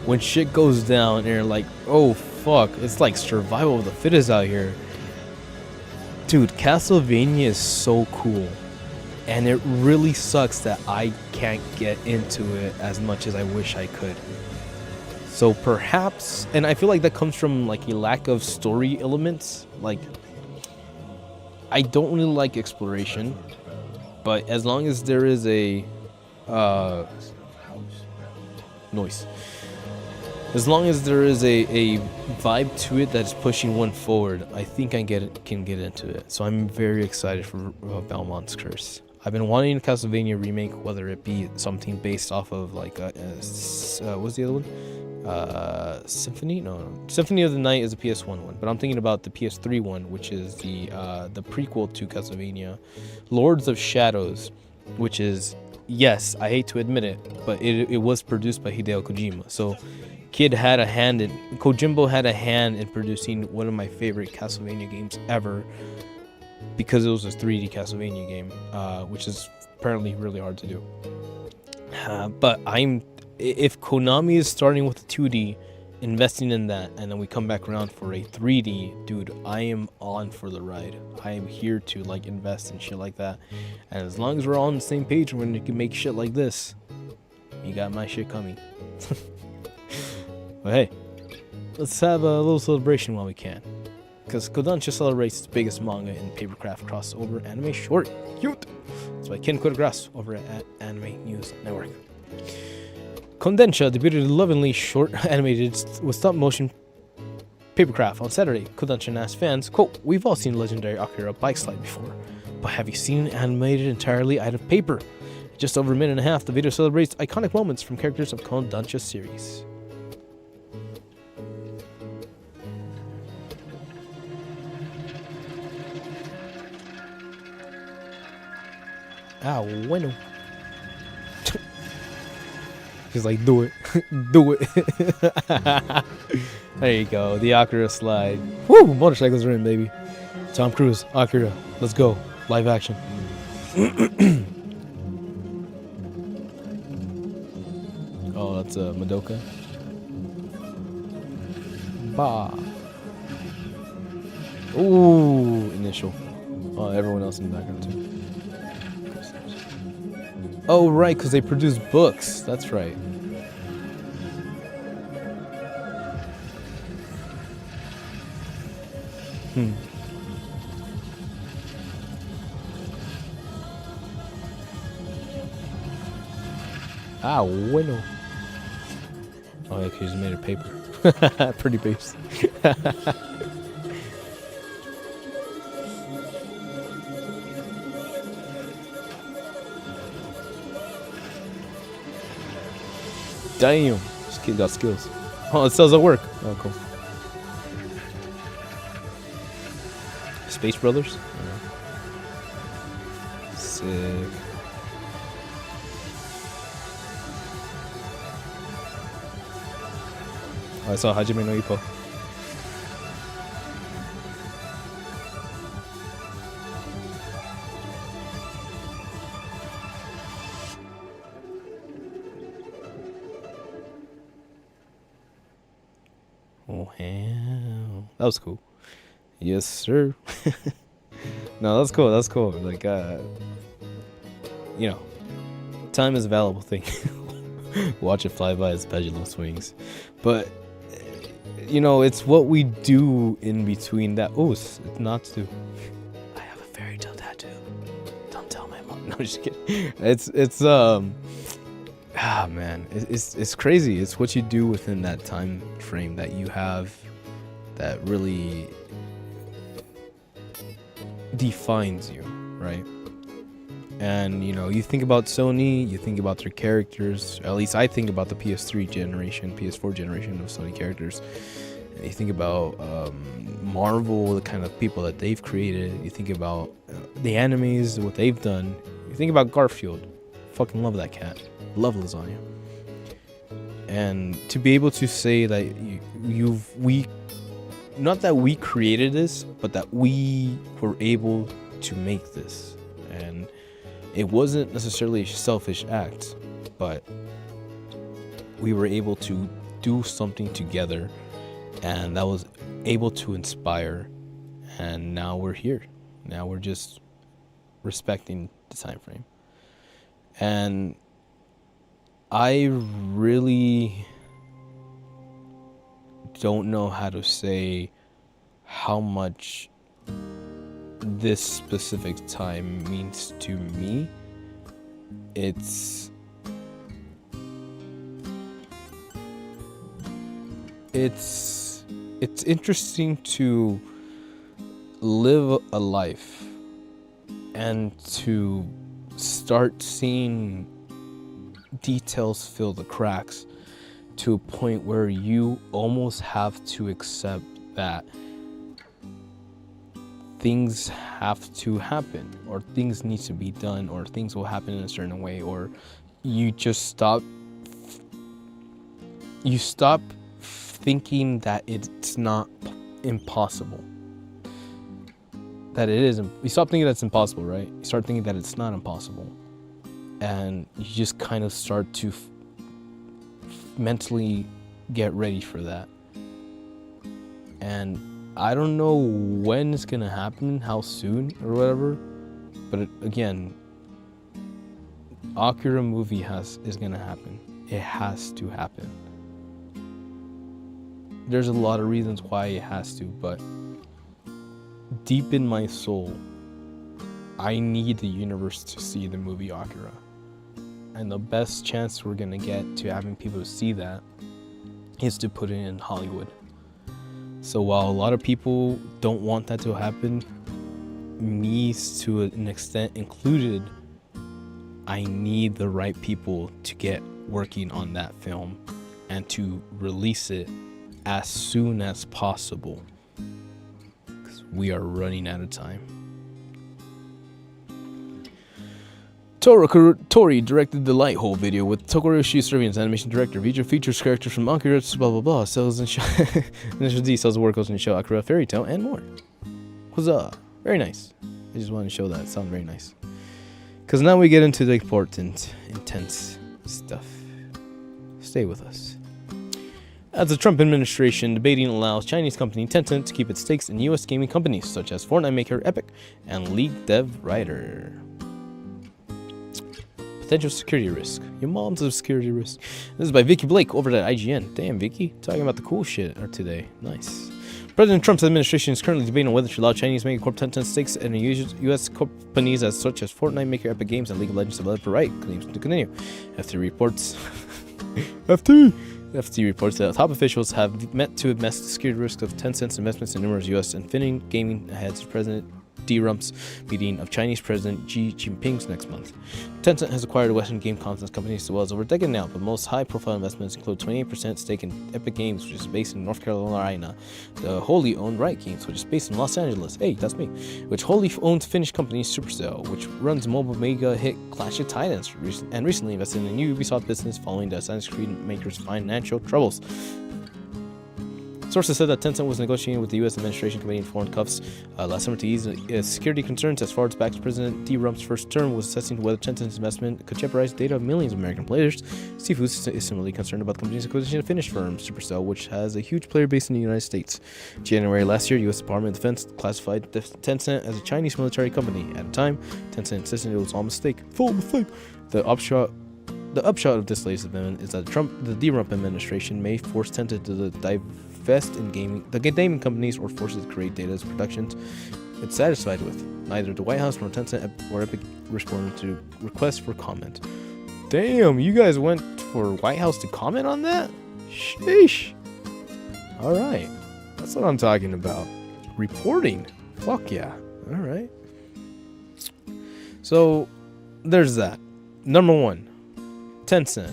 when shit goes down and you're like, oh fuck, it's like survival of the fittest out here. Dude, Castlevania is so cool. And it really sucks that I can't get into it as much as I wish I could. So perhaps, and I feel like that comes from like a lack of story elements. Like, I don't really like exploration, but as long as there is a noise, as long as there is a vibe to it that's pushing one forward, I think I can get into it. So I'm very excited for Belmont's Curse. I've been wanting a Castlevania remake, whether it be something based off of like what's the other one? Symphony? No. Symphony of the Night is a PS1 one, but I'm thinking about the PS3 one, which is the prequel to Castlevania, Lords of Shadows, which is, yes, I hate to admit it, but it was produced by Hideo Kojima. So Kojimbo had a hand in producing one of my favorite Castlevania games ever, because it was a 3D Castlevania game, which is apparently really hard to do. But if Konami is starting with a 2D, investing in that, and then we come back around for a 3D, dude, I am on for the ride. I am here to like invest in shit like that. And as long as we're all on the same page when you can make shit like this, you got my shit coming. But hey, let's have a little celebration while we can. Because Kodansha celebrates its biggest manga and papercraft crossover anime short. Cute! It's by Ken Kudagrass over at Anime News Network. Kondensha debuted a lovingly short animated with stop-motion papercraft on Saturday. Kodansha asked fans, quote, "We've all seen legendary Akira bike slide before, but have you seen it animated entirely out of paper?" In just over a minute and a half, the video celebrates iconic moments from characters of Kondensha's series. Ah, bueno. He's like, do it. Do it. There you go. The Akira slide. Woo! Motorcycles are in, baby. Tom Cruise, Akira. Let's go. Live action. Oh, that's Madoka. Bah. Ooh, initial. Oh, everyone else in the background, too. Oh, right, because they produce books. That's right. Ah, bueno. Oh, yeah, because he's made of paper. Pretty basic. Damn, this kid got skills. Oh, it says at work. Oh, cool. Space Brothers? Yeah. Sick. Oh, I saw Hajime no Ippo. Oh, hell. That was cool. Yes, sir. No, that's cool. That's cool. Like, you know, time is a valuable thing. Watch it fly by its pendulum swings. But, you know, it's what we do in between that. Oh, it's not to. I have a fairy tale tattoo. Don't tell my mom. No, I'm just kidding. Man, it's crazy. It's what you do within that time frame that you have that really defines you, right? And, you know, you think about Sony, you think about their characters. At least I think about the PS3 generation, PS4 generation of Sony characters. And you think about Marvel, the kind of people that they've created. You think about the animes, what they've done. You think about Garfield. Fucking love that cat. Love lasagna. And to be able to say that we not that we created this, but that we were able to make this. And it wasn't necessarily a selfish act, but we were able to do something together, and that was able to inspire. And now we're here. Now we're just respecting the time frame. And I really don't know how to say how much this specific time means to me. It's interesting to live a life and to start seeing details fill the cracks to a point where you almost have to accept that things have to happen, or things need to be done, or things will happen in a certain way, or you just stop thinking that it's not impossible. That it is. You stop thinking that's impossible, right? You start thinking that it's not impossible. And you just kind of start to mentally get ready for that. And I don't know when it's gonna happen, how soon or whatever. But again, Akira movie is gonna happen. It has to happen. There's a lot of reasons why it has to, but deep in my soul, I need the universe to see the movie Akira. And the best chance we're gonna get to having people see that is to put it in Hollywood. So while a lot of people don't want that to happen, me to an extent included, I need the right people to get working on that film and to release it as soon as possible. Because we are running out of time. Tori directed the Light Hole video with Tokoroshi serving as animation director. Video features characters from Akira, blah blah blah, sells and show Initial D sells the work goes in the show Akira Fairy Tale and more. Huzzah! Very nice. I just wanted to show that. It sounds very nice. Because now we get into the important, intense stuff. Stay with us. As the Trump administration debating allows Chinese company Tencent to keep its stakes in U.S. gaming companies such as Fortnite maker Epic and League dev Rider. Potential security risk. Your mom's a security risk. This is by Vicky Blake over at IGN. Damn, Vicky. Talking about the cool shit today. Nice. President Trump's administration is currently debating on whether to allow Chinese megacorp Tencent stakes in U.S. companies as such as Fortnite maker Epic Games and League of Legends developer Riot claims to continue. FT reports that top officials have met to address the security risk of Tencent's investments in numerous U.S. and Finnish gaming ahead of President D-Rump's meeting of Chinese President Xi Jinping's next month. Tencent has acquired Western game content companies as well as over a decade now, but most high-profile investments include 28% stake in Epic Games, which is based in North Carolina, the wholly owned Riot Games, which is based in Los Angeles, hey, that's me, which wholly owns Finnish company Supercell, which runs mobile mega hit Clash of Titans, and recently invested in a new Ubisoft business following the Assassin's Creed maker's financial troubles. Sources said that Tencent was negotiating with the U.S. administration committee in foreign cuffs last summer to ease security concerns as far as back to President D-Rump's first term was assessing whether Tencent's investment could jeopardize data of millions of American players. Steve Foos is similarly concerned about the company's acquisition of Finnish firm Supercell, which has a huge player base in the United States. January last year, U.S. Department of Defense classified Tencent as a Chinese military company. At the time, Tencent insisted it was all mistake. Full mistake. The upshot of this latest amendment is that the D-Rump administration may force Tencent to divest in the gaming companies or force it to create data as productions it's satisfied with. Neither the White House nor Tencent or Epic responded to requests for comment. Damn, you guys went for White House to comment on that? Sheesh. Alright, that's what I'm talking about. Reporting. Fuck yeah. Alright. So, there's that. Number one. Tencent,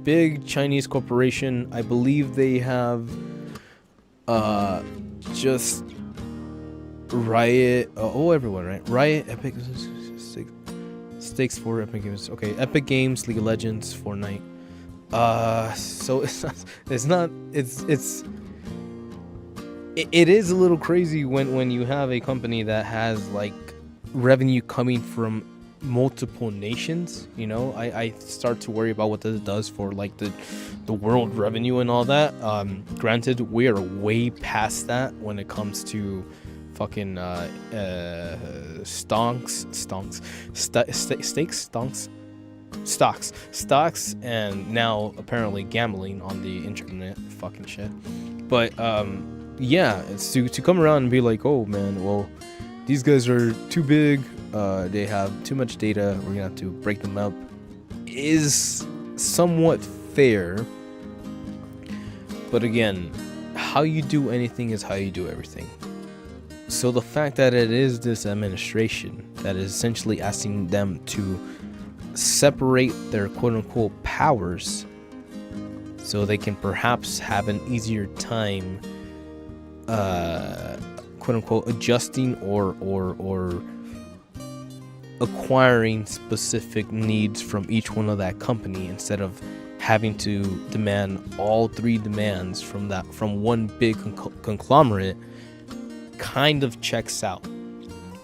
big Chinese corporation. I believe they have just Riot. Everyone, right? Riot, Epic, stakes for Epic Games. Okay, Epic Games, League of Legends, Fortnite. So it is a little crazy when you have a company that has like revenue coming from multiple nations. You know, I start to worry about what this does for like the world revenue and all that. Granted, we are way past that when it comes to fucking stocks, and now apparently gambling on the internet, fucking shit. But yeah, it's to come around and be like, oh man, well, these guys are too big. They have too much data. We're gonna have to break them up. Is somewhat fair, but again, how you do anything is how you do everything. So the fact that it is this administration that is essentially asking them to separate their quote-unquote powers so they can perhaps have an easier time quote-unquote adjusting or acquiring specific needs from each one of that company, instead of having to demand all three demands from one big conglomerate. Kind of checks out.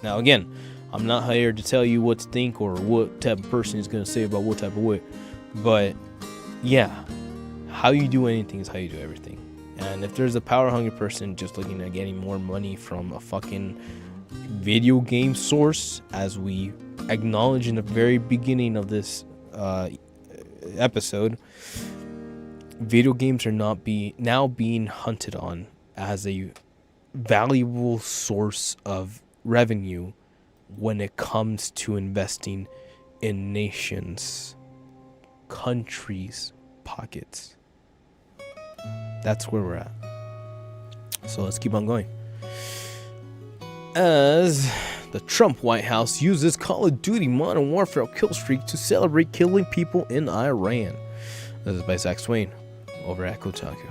Now again, I'm not here to tell you what to think or what type of person is going to say about what type of what, but yeah, how you do anything is how you do everything. And if there's a power hungry person just looking at getting more money from a fucking video game source, as we acknowledge in the very beginning of this episode, video games are now being hunted on as a valuable source of revenue when it comes to investing in nations, countries' pockets. That's where we're at. So let's keep on going. As the Trump White House uses Call of Duty Modern Warfare kill streak to celebrate killing people in Iran. This is by Zach Swain over at Kotaku.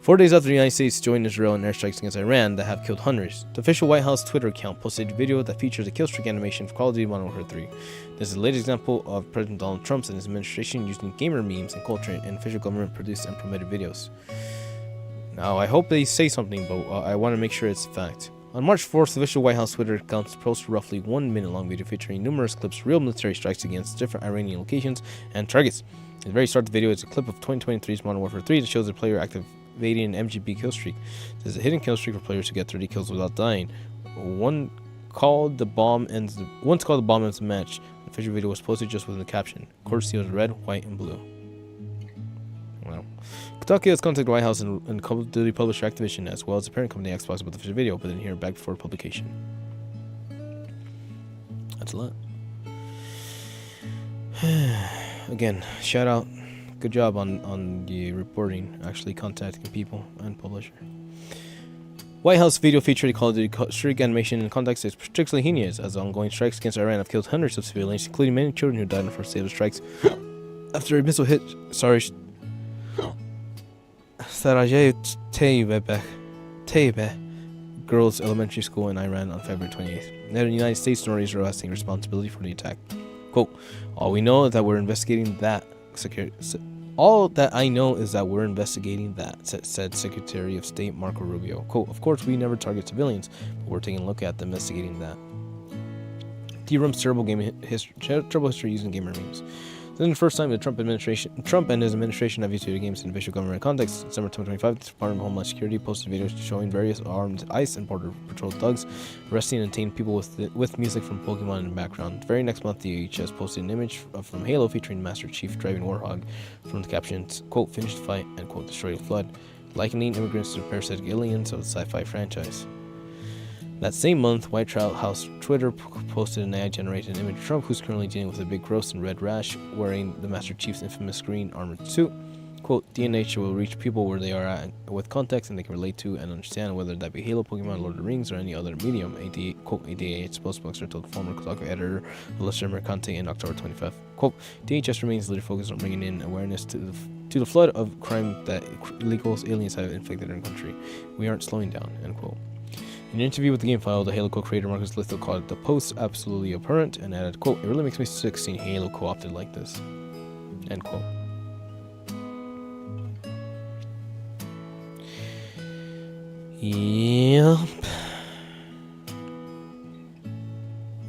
4 days after the United States joined Israel in airstrikes against Iran that have killed hundreds, the official White House Twitter account posted a video that features a killstreak animation for Call of Duty Modern Warfare 3. This is the latest example of President Donald Trump and his administration using gamer memes and culture in official government-produced and promoted videos. Now, I hope they say something, but I want to make sure it's a fact. On March 4th, the official White House Twitter account posted a roughly 1 minute long video featuring numerous clips of real military strikes against different Iranian locations and targets. At the very start of the video is a clip of 2023's Modern Warfare 3 that shows the player activating an MGB kill streak. There's a hidden kill streak for players who get 30 kills without dying. Once called the bomb ends the match. The official video was posted just with the caption, courtesy of red, white, and blue. Wow. Kotaku has contacted the White House and Call of Duty publisher Activision, as well as the parent company Xbox, about the official video, but didn't hear back before publication. That's a lot. Again, shout out. Good job on the reporting, actually contacting people and publisher. White House video featured a Call of Duty streak animation in context is particularly heinous, as ongoing strikes against Iran have killed hundreds of civilians, including many children who died in the first day of the strikes after a missile hit Sarajevo Girls Elementary School in Iran on February 28th. Neither the United States nor Israel has taken responsibility for the attack. Quote, all we know is that we're investigating that. All that I know is that we're investigating that, said Secretary of State Marco Rubio. Quote, of course, we never target civilians, but we're taking a look at investigating that. DRAM's terrible history using gamer memes. This is the first time the Trump and his administration have used video games in official government context. In December 2025, the Department of Homeland Security posted videos showing various armed ICE and Border Patrol thugs arresting and detaining people with music from Pokemon in the background. The very next month, the HS posted an image from Halo featuring Master Chief driving Warhog from the captions, quote, finish the fight, and quote, destroy the flood, likening immigrants to the parasitic aliens of the sci-fi franchise. That same month, White House Twitter posted an AI-generated image of Trump, who's currently dealing with a big gross and red rash, wearing the Master Chief's infamous green armored suit. Quote, DNH will reach people where they are at with context and they can relate to and understand, whether that be Halo, Pokemon, Lord of the Rings, or any other medium, quote, ADA spokesperson told former Kotaku editor Alyssa Mercante in October 25th. Quote, DHS remains later focused on bringing in awareness to the flood of crime that illegal aliens have inflicted in our country. We aren't slowing down, end quote. In an interview with the GameFile, the Halo co-creator Marcus Little called the post absolutely abhorrent and added, quote, it really makes me sick seeing Halo co-opted like this, end quote. Yep.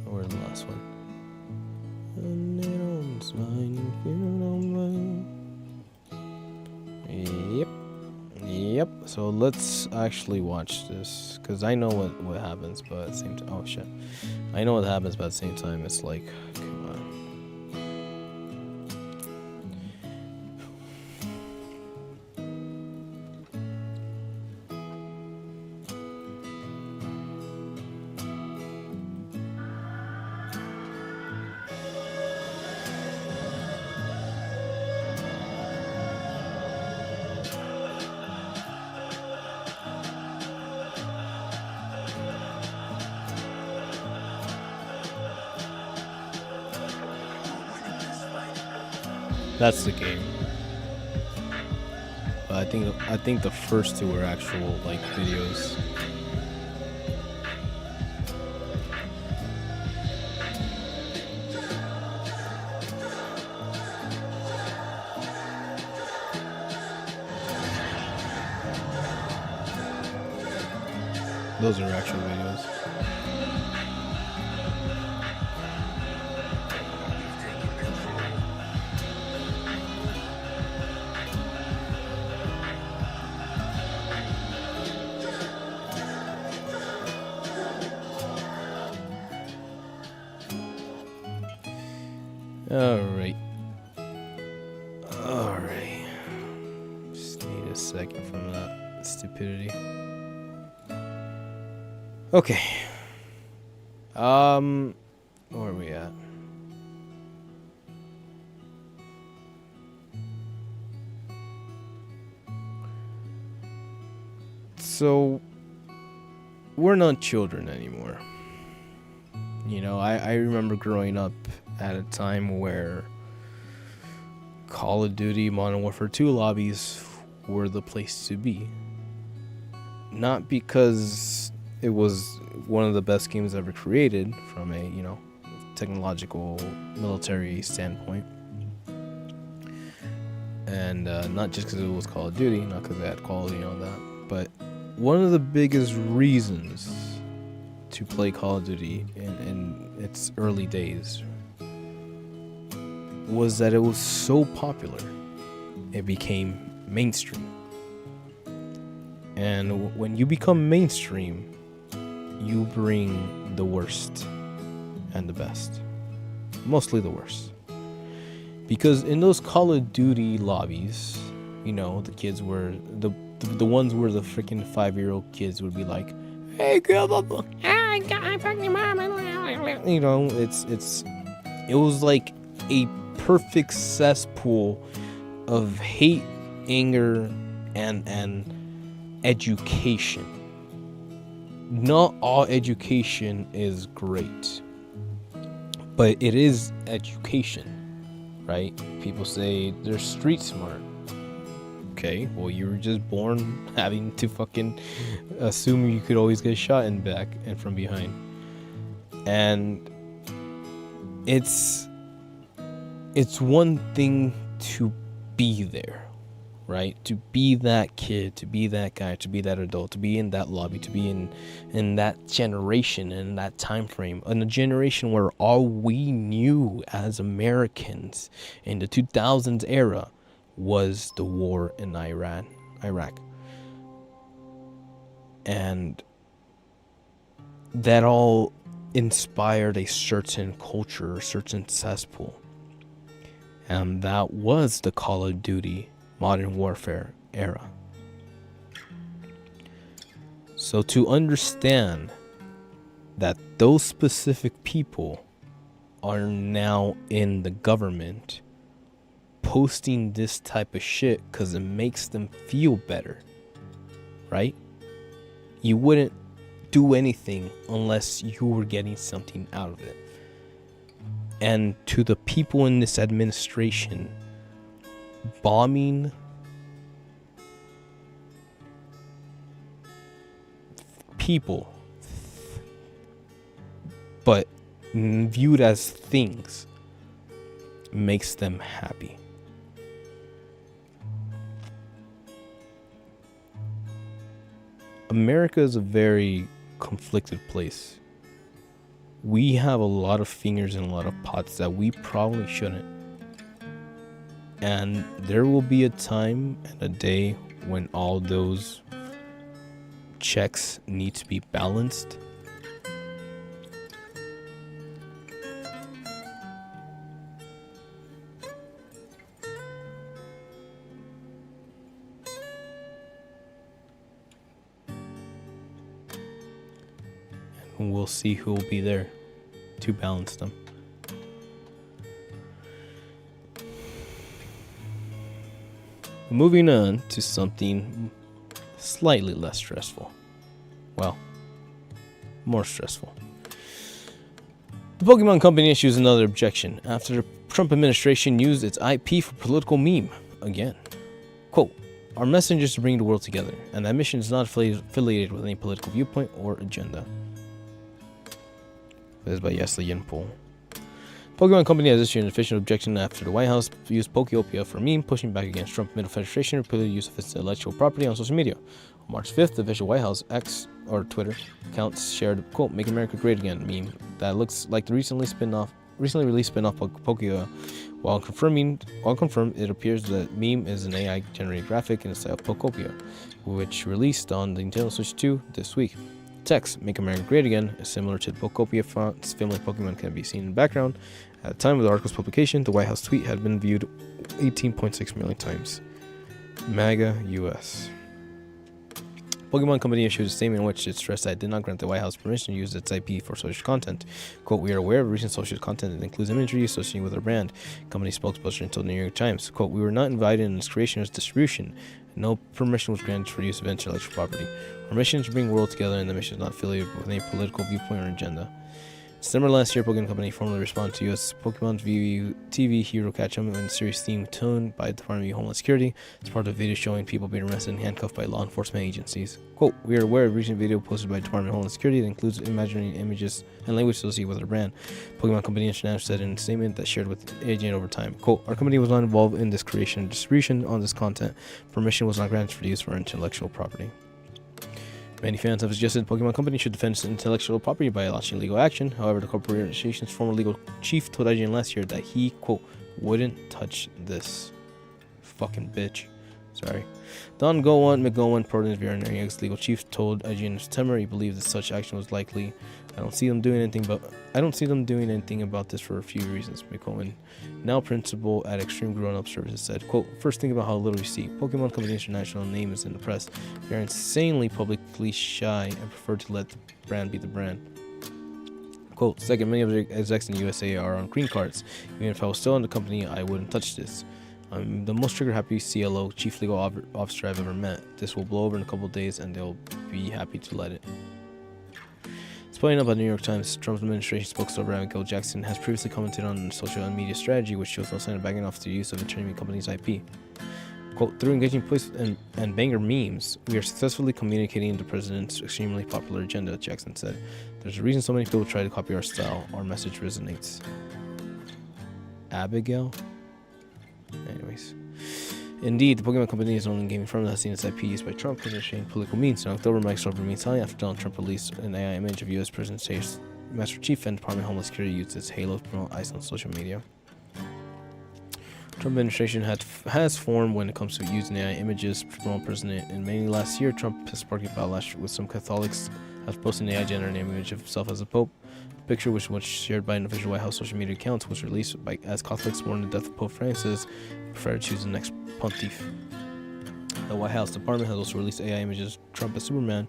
Where's the last one? Yep. So let's actually watch this, because I know what happens, but at the same time, oh shit, I know what happens, but at the same time, it's like, come on. That's the game. But I think the first two were actual like videos. Those are actual videos. Alright. Just need a second from that stupidity. Okay. Where are we at? So, we're not children anymore. You know, I remember growing up at a time where Call of Duty Modern Warfare 2 lobbies were the place to be. Not because it was one of the best games ever created from a, you know, technological military standpoint. And not just because it was Call of Duty, not because it had quality and all that, but one of the biggest reasons to play Call of Duty in its early days was that it was so popular, it became mainstream. And when you become mainstream, you bring the worst and the best. Mostly the worst. Because in those Call of Duty lobbies, you know, the kids were the ones where the freaking 5-year-old kids would be like, "Hey girl, I fucked your mom." You know, it was like a perfect cesspool of hate, anger, and education. Not all education is great, but it is education, right? People say they're street smart. Okay, well, you were just born having to fucking assume you could always get shot in back and from behind. And it's one thing to be there, right? To be that kid, to be that guy, to be that adult, to be in that lobby, to be in that generation, in that time frame, in a generation where all we knew as Americans in the 2000s era was the war in Iraq. And that all inspired a certain culture, a certain cesspool. And that was the Call of Duty Modern Warfare era. So to understand that those specific people are now in the government posting this type of shit because it makes them feel better, right? You wouldn't do anything unless you were getting something out of it. And to the people in this administration, bombing people, but viewed as things, makes them happy. America is a very conflicted place. We have a lot of fingers in a lot of pots that we probably shouldn't. And there will be a time and a day when all those checks need to be balanced. And we'll see who will be there to balance them. Moving on to something slightly less stressful. Well, more stressful. The Pokemon Company issues another objection after the Trump administration used its IP for political meme again. Quote, our message is to bring the world together, and that mission is not affiliated with any political viewpoint or agenda. This is by Yesli Yinpol. Pokemon Company has issued an official objection after the White House used Pokeopia for a meme, pushing back against Trump administration repeated use of its intellectual property on social media. On March 5th, the official White House X or Twitter account shared, quote, "Make America Great Again" meme that looks like the recently released spin-off Pokea. While confirmed, it appears that meme is an AI-generated graphic in the style of Pokopia, which released on the Nintendo Switch 2 this week. Text, "Make America Great Again," is similar to the Pokopia font. Family Pokemon can be seen in the background. At the time of the article's publication, the White House tweet had been viewed 18.6 million times. MAGA US. Pokemon Company issued a statement in which it stressed that it did not grant the White House permission to use its IP for social content. Quote, "We are aware of recent social content that includes imagery associated with our brand," company spokesperson told the New York Times. Quote, "We were not invited in its creation or its distribution. No permission was granted for use of intellectual property. Our mission is to bring the world together, and the mission is not affiliated with any political viewpoint or agenda." December last year, Pokemon Company formally responded to U.S. Pokemon TV Hero Catch-Em and series theme tune by the Department of Homeland Security as part of a video showing people being arrested and handcuffed by law enforcement agencies. Quote, "We are aware of recent video posted by the Department of Homeland Security that includes imaginary images and language associated with our brand." Pokemon Company International said in a statement that shared with AGN over time. Quote, "Our company was not involved in this creation and distribution on this content. Permission was not granted for the use of our intellectual property." Many fans have suggested the Pokemon Company should defend its intellectual property by launching legal action. However, the corporation's former legal chief told IGN last year that he, quote, "wouldn't touch this." Fucking bitch. Sorry. Don McGowan, Portland's veterinary ex-legal chief, told IGN in September he believed that such action was likely. I don't see them doing anything about this for a few reasons. McGowan, now principal at Extreme Grown-Up Services, said, quote, "First, think about how little we see. Pokemon Company International name is in the press. We are insanely publicly shy and prefer to let the brand be the brand." Quote, "Second, many of the execs in the USA are on green cards. Even if I was still in the company, I wouldn't touch this. I'm the most trigger-happy CLO, chief legal officer I've ever met. This will blow over in a couple of days, and they'll be happy to let it." It's pointed out by the New York Times, Trump's administration spokesperson Abigail Jackson has previously commented on social and media strategy, which shows no sign of backing off the use of entertainment companies' IP. Quote, "Through engaging posts and banger memes, we are successfully communicating the president's extremely popular agenda," Jackson said. "There's a reason so many people try to copy our style. Our message resonates." Abigail? Anyways. Indeed, the Pokemon Company is the only gaming firm that has seen its IP used by Trump conditioning political means. In October, Microsoft remained silent after Donald Trump released an AI image of U.S. President Master Chief and Department of Homeland Security used its Halo to promote ICE on social media. Trump administration has formed when it comes to using AI images to promote president. In May last year, Trump has sparked a backlash with some Catholics have posted an AI-generated image of himself as a pope. The picture, which was shared by an official White House social media account, was released as Catholics mourn the death of Pope Francis and prefer to choose the next pontiff. The White House department has also released AI images of Trump as Superman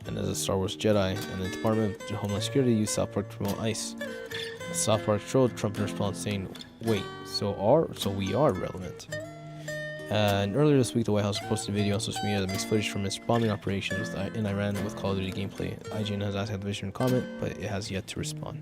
and as a Star Wars Jedi, and the Department of Homeland Security used South Park to promote ICE. South Park trolled Trump in response, saying, "Wait, so we are relevant." And earlier this week, the White House posted a video on social media that makes footage from its bombing operations in Iran with Call of Duty gameplay. IGN has asked Activision to comment, but it has yet to respond.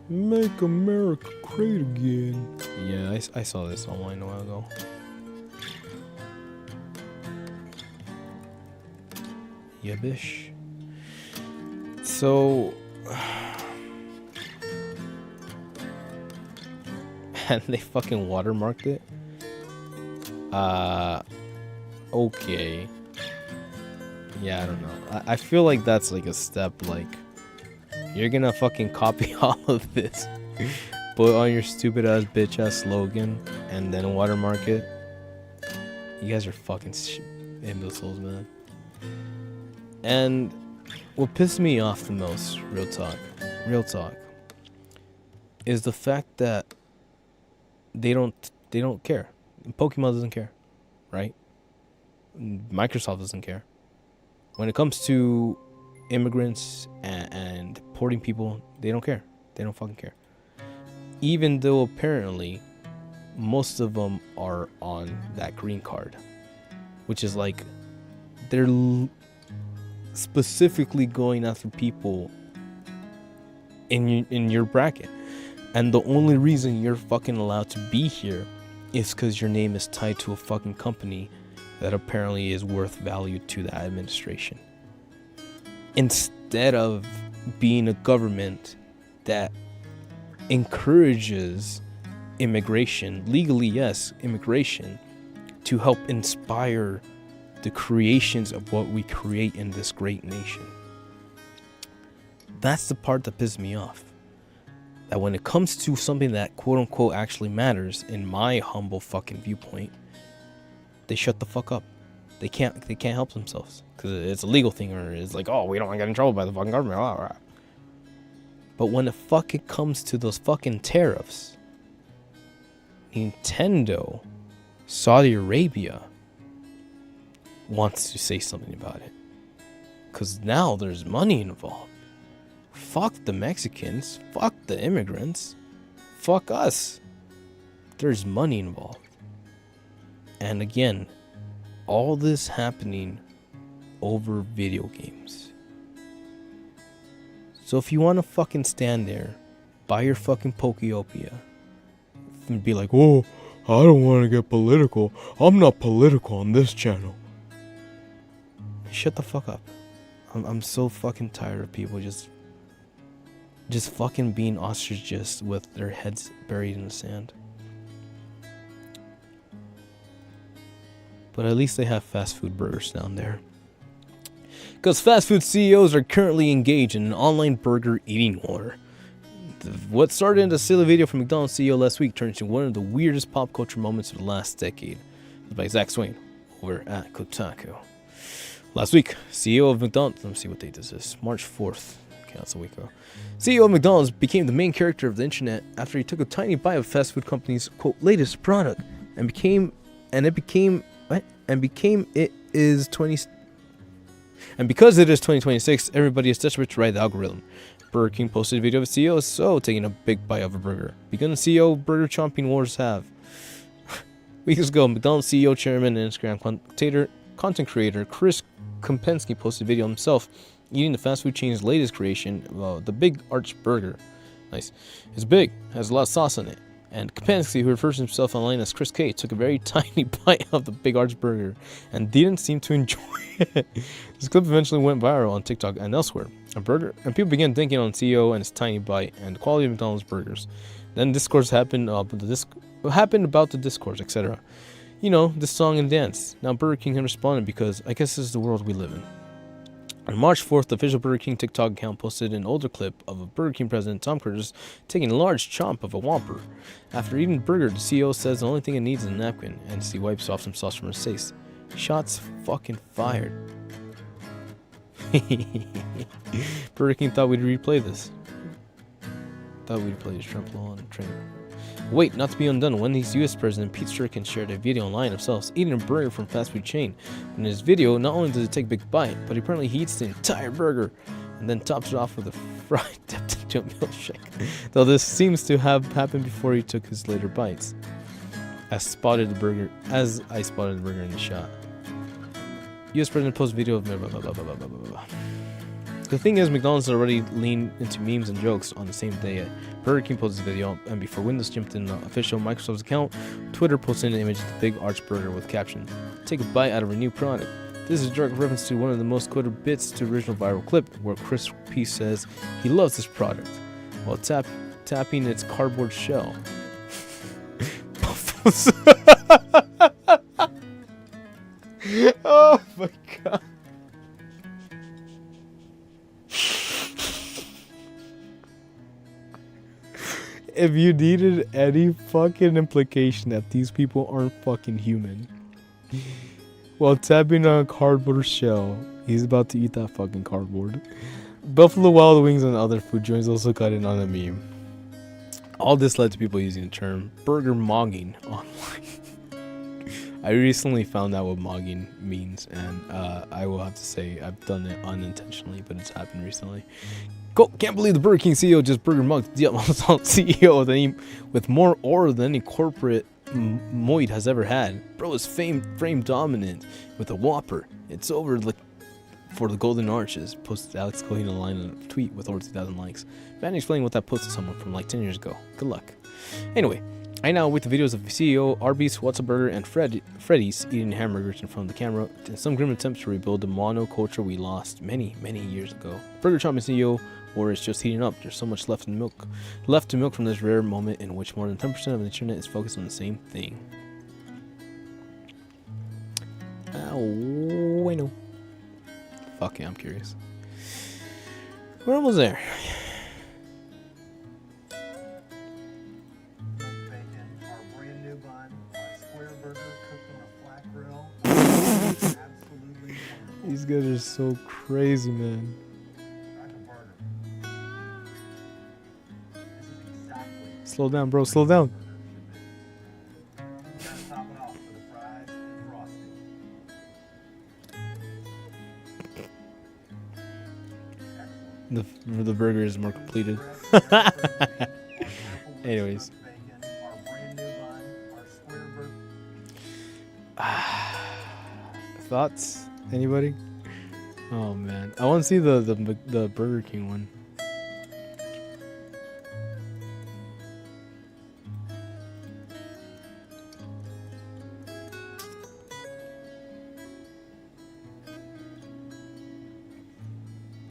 Make America great again. Yeah, I saw this online a while ago. Yeah, bish. So, and they fucking watermarked it. Okay. Yeah, I don't know. I feel like that's like a step, like, you're gonna fucking copy all of this, put on your stupid ass bitch ass slogan, and then watermark it. You guys are fucking imbeciles, man. And what pissed me off the most, real talk, is the fact that they don't care. Pokemon doesn't care, right? Microsoft doesn't care. When it comes to immigrants and deporting people, they don't care. They don't fucking care. Even though apparently most of them are on that green card, which is like they're specifically going after people in your bracket, and the only reason you're fucking allowed to be here is because your name is tied to a fucking company that apparently is worth value to the administration, instead of being a government that encourages immigration, legally, yes, immigration, to help inspire the creations of what we create in this great nation. That's the part that pisses me off. That when it comes to something that quote unquote actually matters, in my humble fucking viewpoint, they shut the fuck up. They can't help themselves because it's a legal thing, or it's like, oh, we don't want to get in trouble by the fucking government. Blah, blah. But when it fucking comes to those fucking tariffs, Nintendo, Saudi Arabia wants to say something about it, because now there's money involved. Fuck the Mexicans, fuck the immigrants, fuck us. There's money involved. And again, all this happening over video games. So if you want to fucking stand there, buy your fucking Pokeopia, and be like, oh, I don't want to get political. I'm not political on this channel. Shut the fuck up. I'm so fucking tired of people just fucking being ostriches with their heads buried in the sand. But at least they have fast food burgers down there. Because fast food CEOs are currently engaged in an online burger eating war. What started as a silly video from McDonald's CEO last week turned into one of the weirdest pop culture moments of the last decade. By Zach Swain over at Kotaku. Last week, CEO of McDonald's, let me see what date this is, March 4th. Okay, that's a week ago. CEO of McDonald's became the main character of the internet after he took a tiny bite of fast food company's quote latest product and because it is 2026, everybody is desperate to ride the algorithm. Burger King posted a video of a CEO so taking a big bite of a burger. Begun the CEO burger chomping wars have. Weeks ago, McDonald's CEO, chairman, and Instagram content creator Chris Kempinski posted a video of himself eating the fast food chain's latest creation, the Big Arch Burger. Nice. It's big, has a lot of sauce on it. And Capitalistic, who refers to himself online as Chris K, took a very tiny bite of the Big Arch Burger and didn't seem to enjoy it. This clip eventually went viral on TikTok and elsewhere. And people began thinking on CEO and his tiny bite and the quality of McDonald's burgers. Then discourse happened about the discourse, etc. You know, this song and dance. Now Burger King had responded because I guess this is the world we live in. On March 4th, the official Burger King TikTok account posted an older clip of a Burger King president, Tom Curtis, taking a large chomp of a Whopper. After eating the burger, the CEO says the only thing it needs is a napkin, and he wipes off some sauce from his face. Shots fucking fired. Burger King thought we'd replay this. Thought we'd play this trample on a train. Wait, not to be undone, Wendy's US president Pete Strickland shared a video online of himself eating a burger from fast food chain. In his video, not only does he take a big bite, but apparently he eats the entire burger and then tops it off with a fried dipped into a milkshake. Though this seems to have happened before he took his later bites. As I spotted the burger in the shot. US president posts video of blah, blah, blah, blah, blah, blah, blah. The thing is, McDonald's already leaned into memes and jokes on the same day. Burger King posted this video, and before Windows jumped in the official Microsoft's account, Twitter posted an image of the Big Arch Burger with caption, "Take a bite out of a new product." This is a direct reference to one of the most quoted bits to the original viral clip, where Chris P says he loves this product, while tapping its cardboard shell. Oh my god. If you needed any fucking implication that these people aren't fucking human, while tapping on a cardboard shell, he's about to eat that fucking cardboard. Buffalo Wild Wings and other food joints also got in on a meme. All this led to people using the term burger mogging online. I recently found out what mogging means, and I will have to say I've done it unintentionally, but it's happened recently. Can't believe the Burger King CEO just burger mugged the CEO with more aura than any corporate Moid has ever had. Bro is frame dominant with a whopper. It's over for the Golden Arches. Posted Alex Cohen a line on a tweet with over 2,000 likes. Imagine explaining what that posted someone from like 10 years ago. Good luck. Anyway, I now with the videos of CEO, Arby's, What's a Burger, and Freddy's eating hamburgers in front of the camera in some grim attempt to rebuild the monoculture we lost many years ago. Burger Chomp and CEO war is just heating up. There's so much left to milk from this rare moment in which more than 10% of the internet is focused on the same thing. Oh, I know. Fuck yeah, I'm curious. We're almost there. These guys are so crazy, man. Slow down, bro. Slow down. The burger is more completed. Anyways. Thoughts? Anybody? Oh man, I want to see the Burger King one.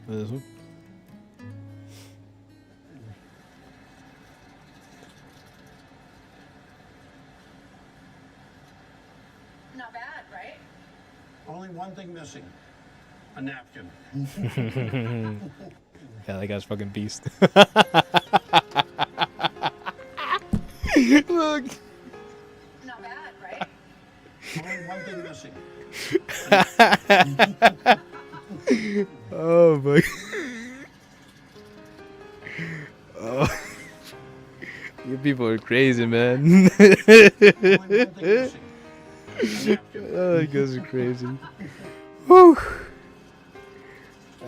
This one. Not bad, right? Only one thing missing. A napkin. Yeah, that guy's fucking beast. Look. Not bad, right? Only one thing missing. Oh my. Oh. You people are crazy, man. Only one thing missing. Oh, you guys are crazy. Whew.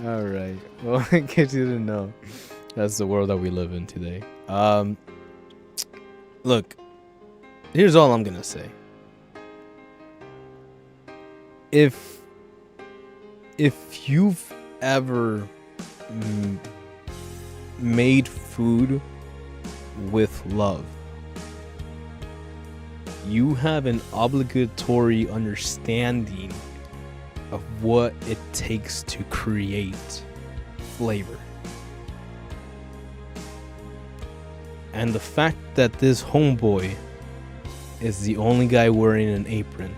Alright. Well, in case you didn't know, that's the world that we live in today. Look, here's all I'm gonna say. If you've ever made food with love, you have an obligatory understanding of what it takes to create flavor. And the fact that this homeboy is the only guy wearing an apron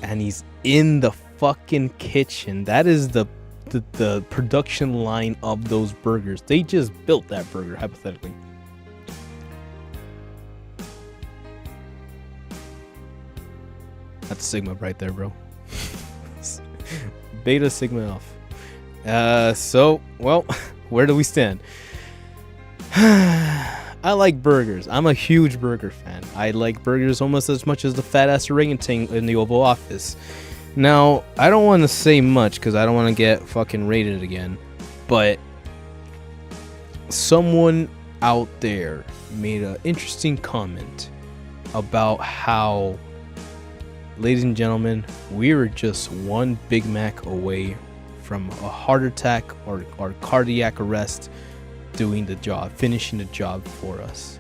and he's in the fucking kitchen, that is the production line of those burgers. They just built that burger, hypothetically. That's Sigma right there, bro. Beta Sigma Alpha. So, well, where do we stand? I like burgers. I'm a huge burger fan. I like burgers almost as much as the fat ass orangutan in the Oval Office. Now, I don't want to say much because I don't want to get fucking rated again, but someone out there made an interesting comment about how, ladies and gentlemen, we were just one Big Mac away from a heart attack or cardiac arrest doing the job, finishing the job for us.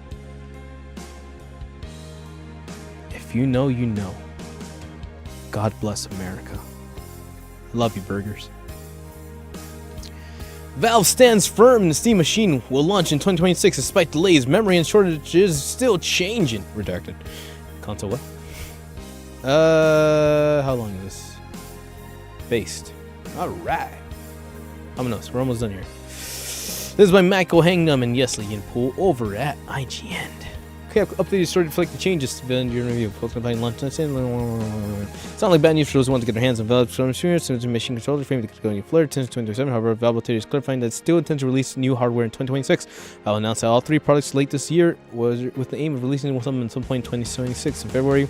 If you know, you know. God bless America. Love you, burgers. Valve stands firm the Steam machine will launch in 2026 despite delays, memory, and shortages still changing. Redacted. Console what? How long is this? Based. Alright. Vamonos, we're almost done here. This is by Michael Hangnum and Yesley and Pool over at IGN. Okay, I've updated story to reflect the changes to your review. Post-campaign launch. It's not like bad news for those who want to get their hands on Valve experience and machine controller frame to go in Flare 2027. However, Valve is clarifying that it still intends to release new hardware in 2026. I'll announce that all three products late this year was with the aim of releasing some in some point in 2026 in February.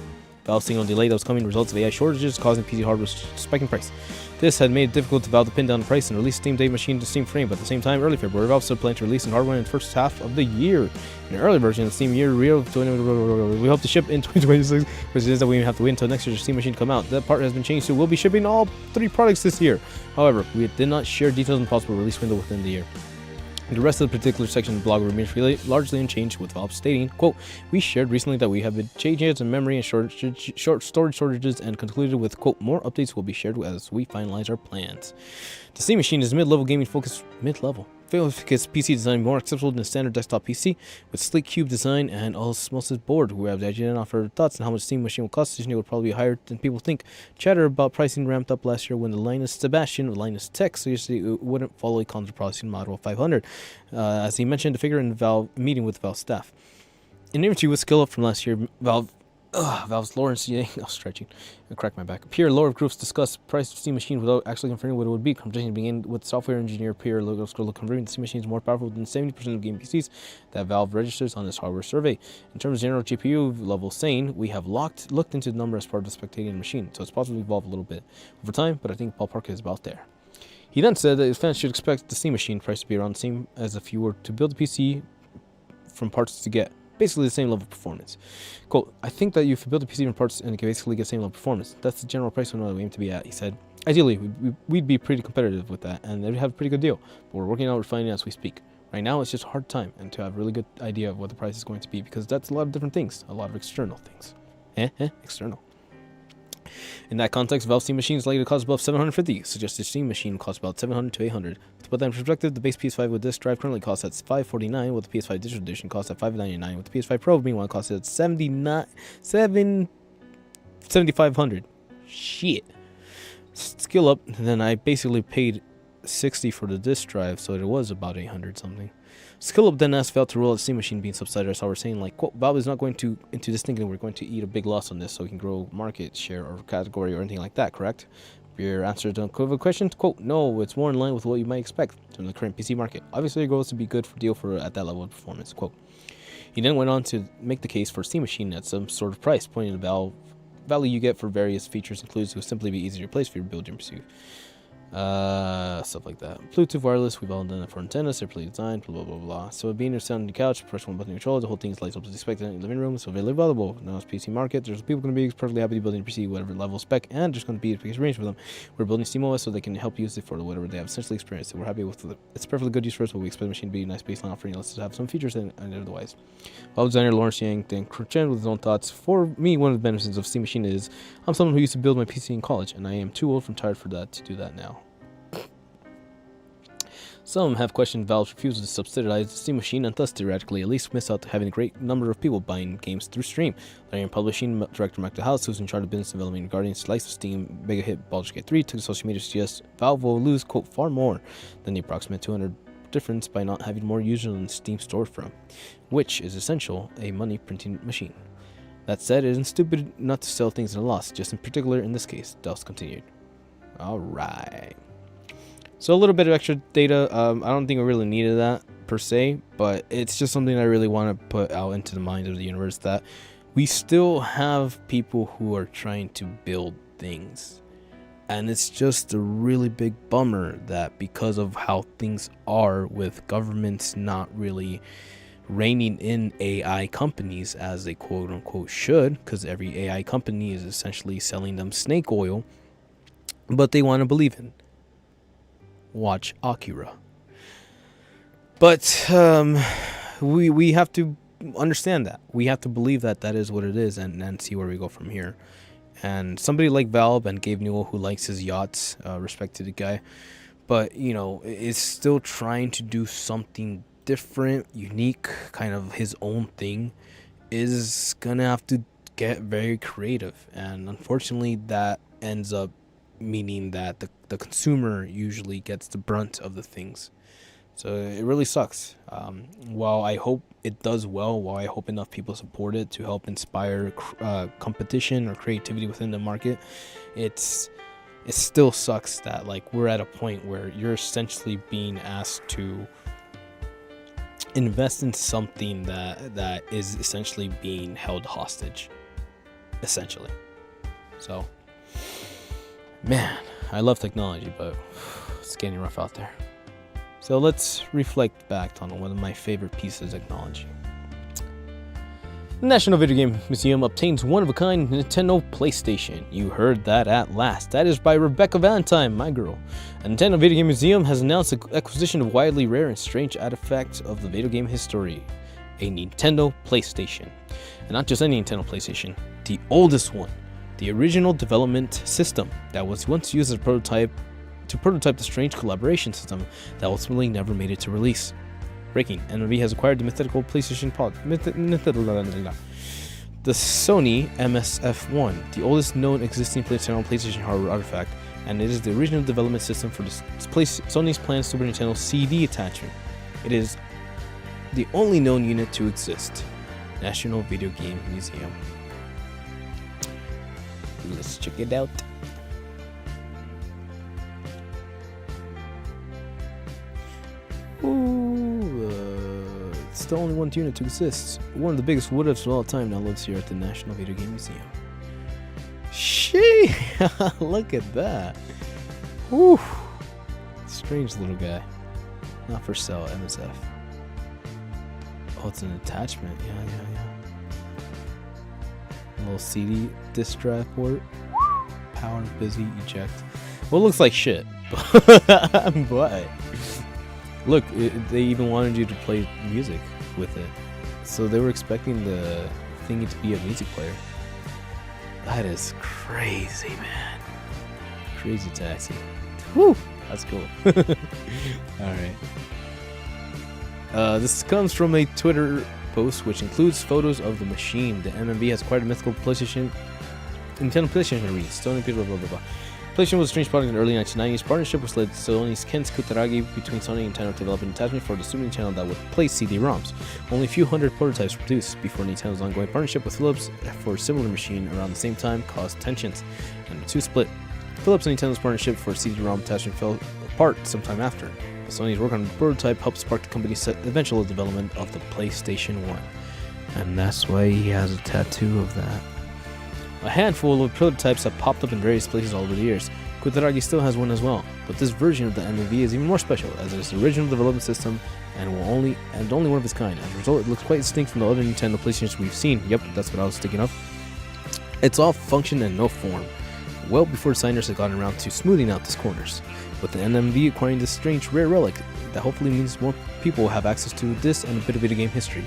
Valve signaled delay that was coming results of AI shortages causing PC hardware spike in price. This had made it difficult to Valve to pin down the price and release Steam Day machine to Steam Frame, but at the same time, early February, Valve still planned to release hardware in the first half of the year. In an early version of the Steam year, we hope to ship in 2026, which is that we have to wait until next year's Steam machine come out. That part has been changed, so we'll be shipping all 3 products this year. However, we did not share details on the possible release window within the year. The rest of the particular section of the blog remains largely unchanged, with Valve stating, quote, "We shared recently that we have been changes in memory and storage shortages and concluded with, quote, more updates will be shared as we finalize our plans." The Steam machine is mid-level gaming focused, focused PC design more accessible than a standard desktop PC, with sleek cube design and osmosis board. We have the idea and offer thoughts on how much Steam machine will cost. This will probably be higher than people think. Chatter about pricing ramped up last year when the Linus Tech seriously wouldn't follow a contra pricing model of 500, as he mentioned the figure in the Valve meeting with Valve staff. In an interview with Skill Up from last year, Valve's Lawrence Yang, stretching, I cracked my back. Pierre Lower groups discussed price of Steam machine without actually confirming what it would be. Conversation began with software engineer Pierre Lower confirming the Steam machine is more powerful than 70% of game PCs that Valve registers on this hardware survey. In terms of general GPU level saying, we have looked into the number as part of the spectating machine, so it's possibly evolved a little bit over time, but I think ballpark is about there. He then said that fans should expect the Steam machine price to be around the same as if you were to build a PC from parts to get basically the same level of performance. Quote, "I think that if you build a PC from parts and you can basically get the same level of performance, that's the general price we aim to be at," he said. "Ideally, we'd be pretty competitive with that, and they'd have a pretty good deal, but we're working on refining as we speak. Right now, it's just a hard time, and to have a really good idea of what the price is going to be, because that's a lot of different things, a lot of external things." External. In that context, Valve Steam machine is likely to cost above $750. Suggested Steam machine costs about $700 to $800. To put that in perspective, the base PS5 with disc drive currently costs at $549, with the PS5 digital edition costs at $599, with the PS5 Pro meanwhile costs at $7,500. Shit. Skill Up, then I basically paid $60 for the disc drive, so it was about $800 something. Skill Up then asked Valve to roll out Steam machine being subsidized. So we're saying, like, quote, "Valve is not going to into this thinking we're going to eat a big loss on this so we can grow market share or category or anything like that, correct?" Your answer to the question, quote, "No, it's more in line with what you might expect from the current PC market. Obviously, your goal is to be good for deal for at that level of performance," quote. He then went on to make the case for Steam machine at some sort of price, pointing to the value you get for various features includes to simply be easier to replace for your build and pursue. Stuff like that. Bluetooth wireless, we've all done it for antennas, separately designed, blah blah blah. So being your sound on the couch, press one button to control, the whole thing is lights up as expected in your living room, so very available. Now it's PC market, there's people going to be perfectly happy building a PC whatever level spec, and there's going to be a experience for them. We're building SteamOS so they can help use it for whatever they have essentially experienced. So we're happy with it. It's perfectly good use for us, but we expect the machine to be a nice baseline offering. Let's have some features and otherwise. Valve designer Lawrence Yang then concerned with his own thoughts. For me, one of the benefits of Steam machine is I'm someone who used to build my PC in college, and I am too old and tired for that to do that now. Some have questioned Valve's refusal to subsidize the Steam machine and thus theoretically at least miss out to having a great number of people buying games through Stream. Learning publishing director Mike DeHouse, who's in charge of business development regarding the slice of Steam mega hit Baldur's Gate 3, took to social media to suggest Valve will lose, quote, far more than the approximate 200 difference by not having more users on the Steam storefront, which is essential a money printing machine. That said, it isn't stupid not to sell things at a loss, just in particular in this case, Dust continued. Alright. So a little bit of extra data. I don't think we really needed that per se, but it's just something I really want to put out into the mind of the universe that we still have people who are trying to build things. And it's just a really big bummer that because of how things are with governments not really reining in AI companies as they quote unquote should, because every AI company is essentially selling them snake oil, but they want to believe in. Watch Akira. But we have to understand that. We have to believe that that is what it is and see where we go from here. And somebody like Valve and Gabe Newell, who likes his yachts, respect to the guy, but, you know, is still trying to do something different, unique, kind of his own thing, is going to have to get very creative. And unfortunately, that ends up meaning that the consumer usually gets the brunt of the things. So it really sucks. While I hope it does well, while I hope enough people support it to help inspire competition or creativity within the market, it still sucks that like we're at a point where you're essentially being asked to invest in something that is essentially being held hostage. essentially. So, man, I love technology, but it's getting rough out there. So let's reflect back on one of my favorite pieces of technology. The National Video Game Museum obtains one-of-a-kind Nintendo PlayStation. You heard that at last. That is by Rebecca Valentine, my girl. The Nintendo Video Game Museum has announced the acquisition of widely rare and strange artifacts of the video game history. A Nintendo PlayStation. And not just any Nintendo PlayStation, the oldest one. The original development system that was once used as a prototype to prototype the strange collaboration system that ultimately never made it to release. Breaking, NMV has acquired the mythical PlayStation pod. The Sony MSF1, the oldest known existing PlayStation hardware artifact, and it is the original development system for Sony's planned Super Nintendo CD attachment. It is the only known unit to exist. National Video Game Museum. Let's check it out. It's the only one unit to exist. One of the biggest what-ifs of all time now lives here at the National Video Game Museum. Shee! Look at that. Whew. Strange little guy. Not for sale, MSF. Oh, it's an attachment. Yeah. A little CD disc drive port. Power, busy, eject. Well, it looks like shit. But look, they even wanted you to play music with it. So they were expecting the thingy to be a music player. That is crazy, man. Crazy taxi. Woo! That's cool. Alright. This comes from a Twitter post which includes photos of the machine. The MMV has acquired a mythical PlayStation Nintendo PlayStation release. Sony blah blah blah. PlayStation was a strange product in the early 1990s. Partnership was led Sony's Ken Kutaragi between Sony and Nintendo to develop an attachment for the Super Nintendo that would play CD-ROMs. Only a few hundred prototypes were produced before Nintendo's ongoing partnership with Philips for a similar machine around the same time caused tensions, and the two split. Philips and Nintendo's partnership for CD-ROM attachment fell apart sometime after. But Sony's work on the prototype helped spark the company's eventual development of the PlayStation 1. And that's why he has a tattoo of that. A handful of prototypes have popped up in various places all over the years. Kutaragi still has one as well, but this version of the MMV is even more special as it is the original development system and only one of its kind. As a result, it looks quite distinct from the other Nintendo PlayStations we've seen. Yep, that's what I was thinking of. It's all function and no form, well before designers had gotten around to smoothing out these corners. With the NMV acquiring this strange rare relic, that hopefully means more people will have access to this and a bit of video game history.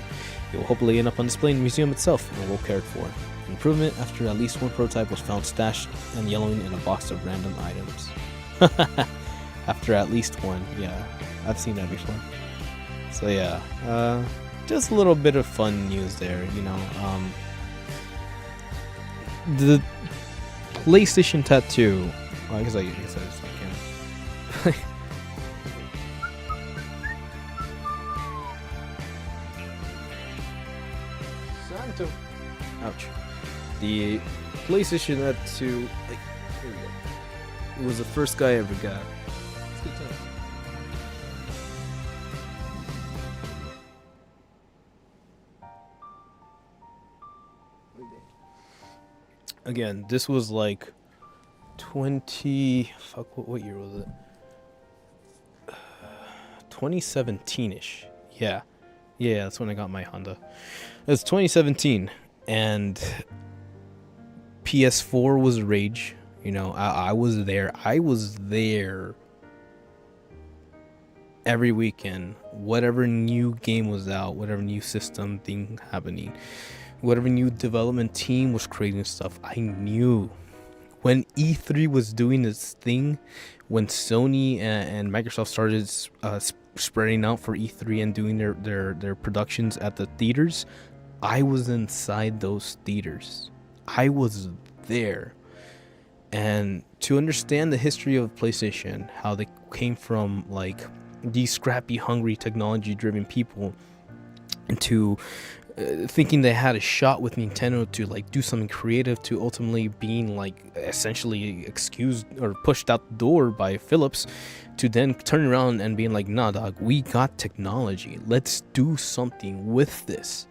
It will hopefully end up on display in the museum itself and well cared for. Improvement after at least one prototype was found stashed and yellowing in a box of random items. After at least one, yeah, I've seen that before. So yeah, just a little bit of fun news there, you know. The PlayStation tattoo. Well, I guess I just can. Santo. Ouch. The PlayStation tattoo. Like, here we go. It was the first guy I ever got. It's good time. Again, this was like what year was it? 2017-ish. Yeah, that's when I got my Honda. It was 2017, and PS4 was rage. You know, I was there. I was there every weekend. Whatever new game was out, whatever new system thing happening, whatever new development team was creating stuff, I knew. When E3 was doing its thing, when Sony and Microsoft started spreading out for E3 and doing their productions at the theaters, I was inside those theaters. I was there. And to understand the history of PlayStation, how they came from like these scrappy, hungry, technology-driven people into thinking they had a shot with Nintendo to like do something creative, to ultimately being like essentially excused or pushed out the door by Philips, to then turn around and being like, nah dog, we got technology, let's do something with this.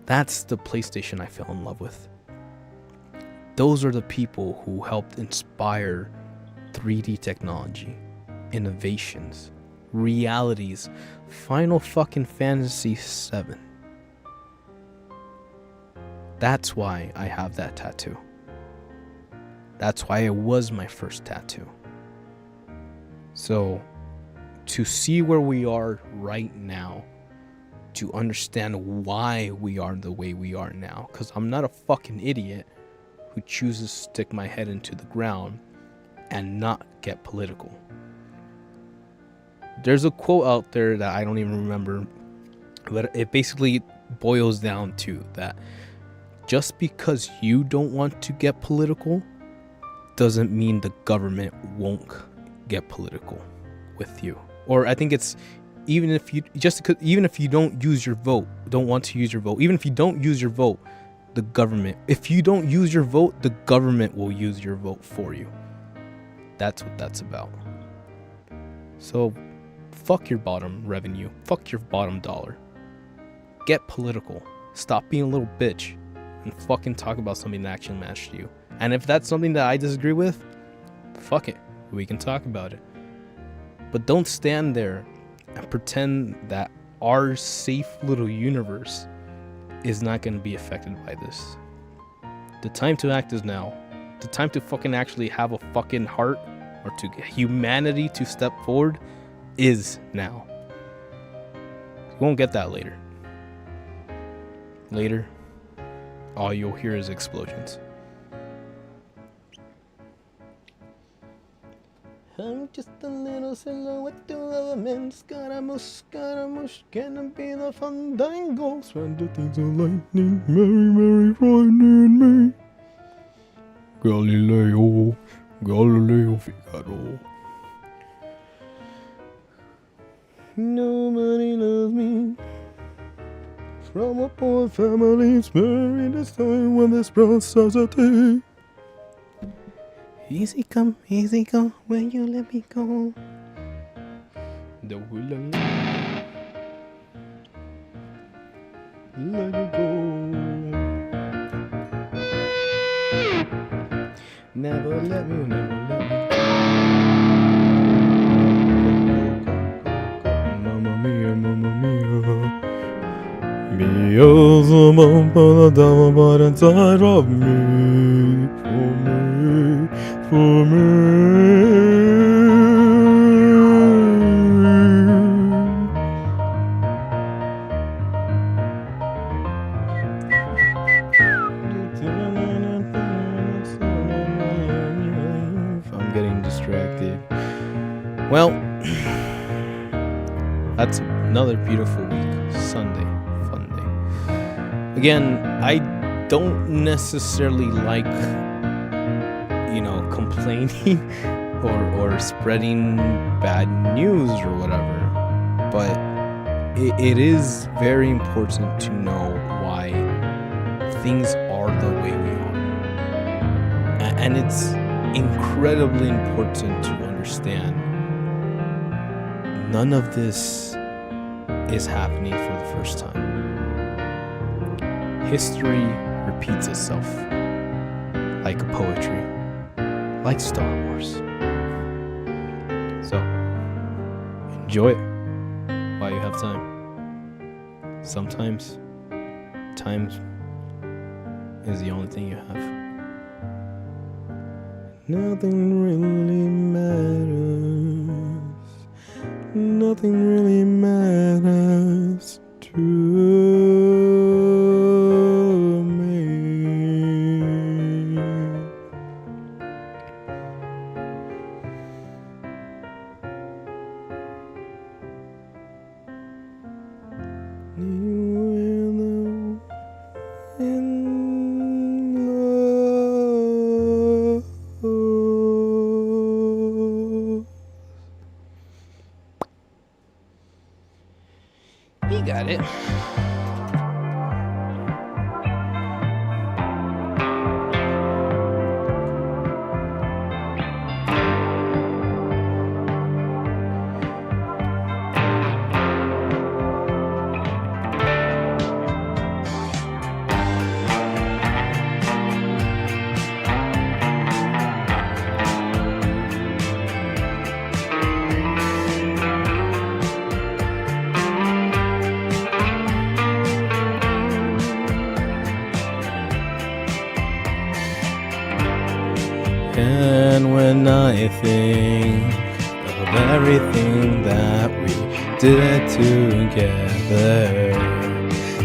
That's the PlayStation I fell in love with. those are the people who helped inspire 3D technology, innovations, realities, Final fucking Fantasy VII. That's why I have that tattoo. That's why it was my first tattoo. So, to see where we are right now, to understand why we are the way we are now, because I'm not a fucking idiot who chooses to stick my head into the ground and not get political. There's a quote out there that I don't even remember, but it basically boils down to that just because you don't want to get political doesn't mean the government won't get political with you. Or I think it's even if you don't use your vote, don't want to use your vote, even if you don't use your vote, if you don't use your vote, the government will use your vote for you. That's what that's about. So fuck your bottom revenue, fuck your bottom dollar. Get political. Stop being a little bitch and fucking talk about something that actually matters to you. And if that's something that I disagree with, fuck it. We can talk about it. But don't stand there and pretend that our safe little universe is not going to be affected by this. The time to act is now. The time to fucking actually have a fucking heart, or to humanity to step forward, is now. You won't get that later. Later, all you'll hear is explosions. I'm just a little silhouette of a man. Scaramouche, gonna be the fandangos. When the things of lightning, Mary, frightening me. Galileo Figaro. Nobody loves me. From a poor family, sparing this time when this process a day. Easy come, when you let me go. The will let you go. Never let me go. Mamma mia, Mia's a bump on the down but inside of me. For me. I'm getting distracted. Well, that's another beautiful week. Sunday, fun day. Again, I don't necessarily like, complaining or spreading bad news or whatever, but it is very important to know why things are the way we are, and it's incredibly important to understand none of this is happening for the first time. History repeats itself like a poetry, like Star Wars. So, enjoy it while you have time. Sometimes, time is the only thing you have. Nothing really matters. Nothing really matters to me. You got it. And when I think of everything that we did together,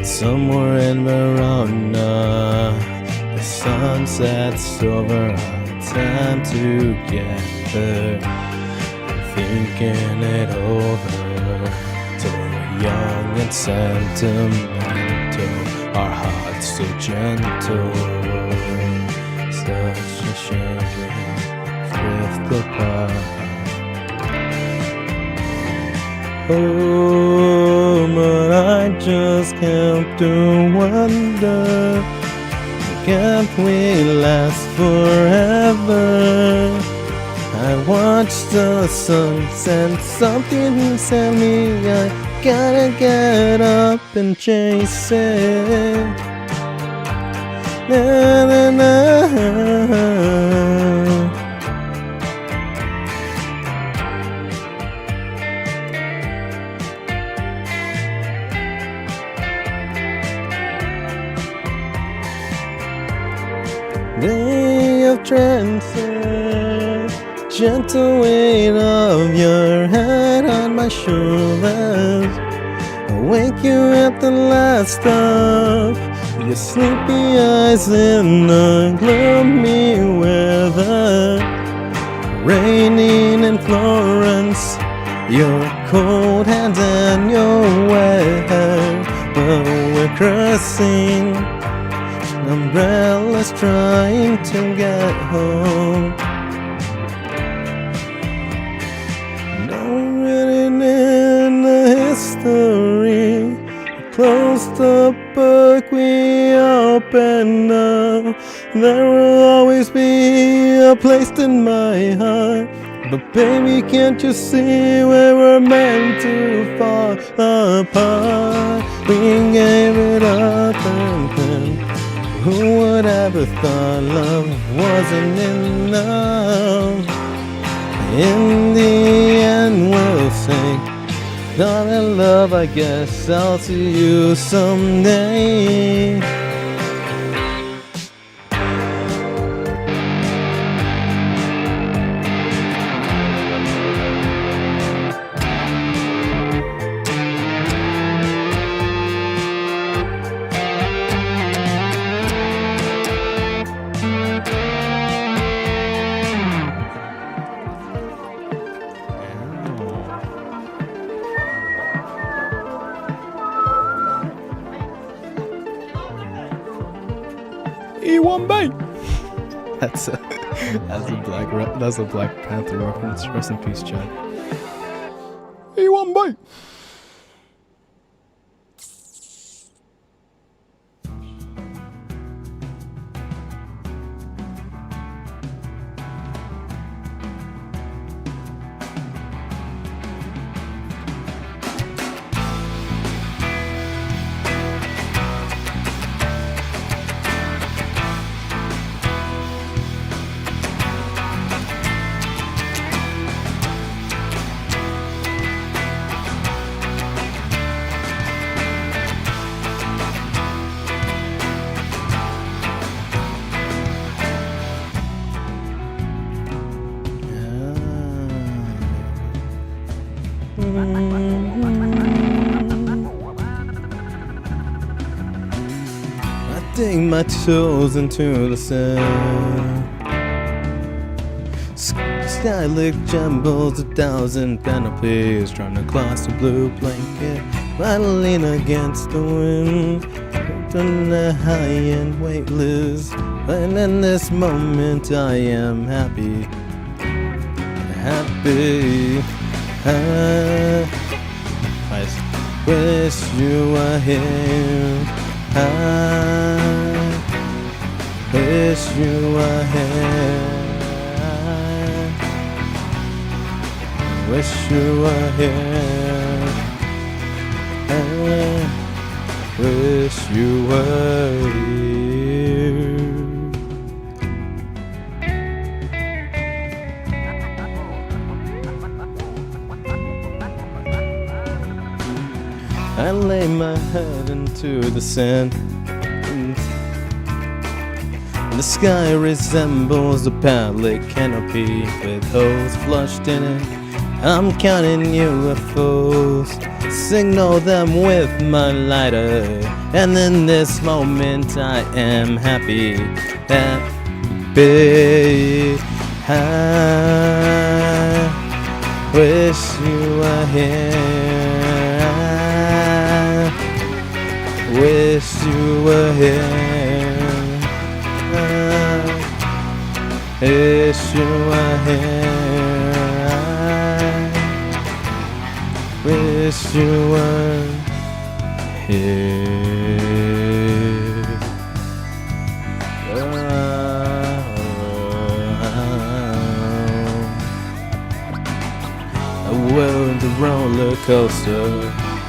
somewhere in Verona, the sun sets over our time together. Thinking it over, so young and sentimental, our hearts so gentle. Such a shame we drift apart. Oh, but I just can't do wonder. Can't we last forever? I watched the sunset, something inside me, I gotta get up and chase it. Na, na, na. Day of trances, gentle weight of your head on my shoulders. I wake you at the last of your sleepy eyes in the gloomy weather. Raining in Florence, your cold hands and your wet hair. Well, we're crossing umbrellas trying to get home. Not written in the history, closed the book we opened up. There will always be a place in my heart. But baby, can't you see where we're meant to fall apart? We gave it up and then who would ever thought love wasn't enough? In the end we'll say, darling love, I guess I'll see you someday. That's a Black Panther reference. Rest in peace, Chad. E1 bite. I dig my toes into the sand. Sky-lit jumbles, 1,000 panoplies, trying to cross the blue blanket. Rattling against the wind, on the high-end weightless. And in this moment I am happy. I wish you were here. I wish you were here. I wish you were here. I wish you were here. I lay my head into the sand. The sky resembles a palette canopy with holes flushed in it. I'm counting UFOs, signal them with my lighter, and in this moment I am happy, happy. I wish you were here. I wish you were here. Wish you were here. I wish you were here. A world of roller coaster,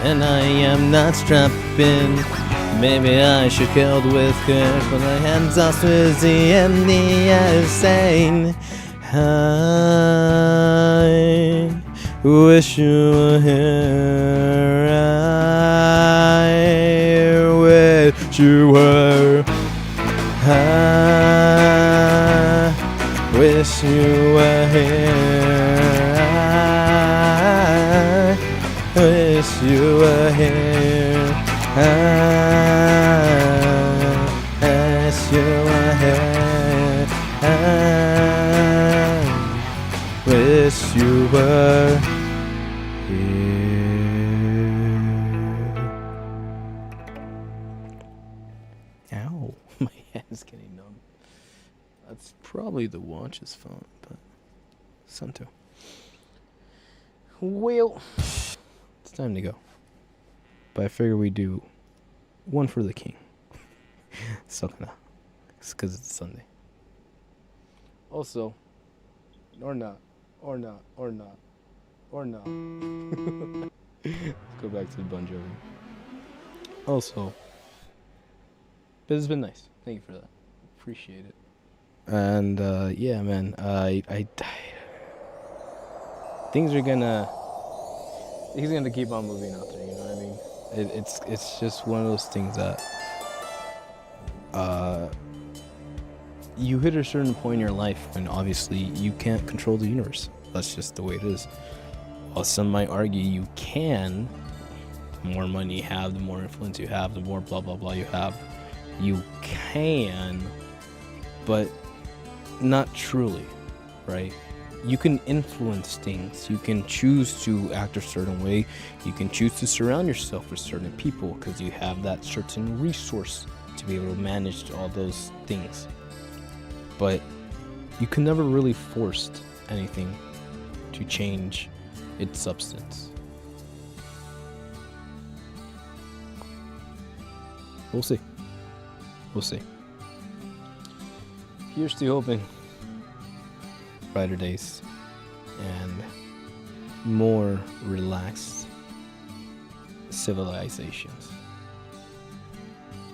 and I am not strapping. Maybe I should held with care, but my hands are swizzy and the air sane. I wish you were here. I wish you were. I wish you were here. I wish you were here. I wish you were here. I wish you were here. Ow, my hand's getting numb. That's probably the watch's phone, but some too. Well, it's time to go. But I figure we do one for the king. So it's because it's Sunday. Also, or not. Let's go back to the Bon Jovi. Also, but it's been nice. Thank you for that. Appreciate it. And yeah, man, I things are gonna keep on moving out there. You know what I mean? It's just one of those things that you hit a certain point in your life when obviously you can't control the universe. That's just the way it is. While some might argue you can, the more money you have, the more influence you have, the more blah blah blah you have, you can, but not truly, right? You can influence things. You can choose to act a certain way. You can choose to surround yourself with certain people because you have that certain resource to be able to manage all those things. But you can never really force anything to change its substance. We'll see. Here's to hoping brighter days and more relaxed civilizations.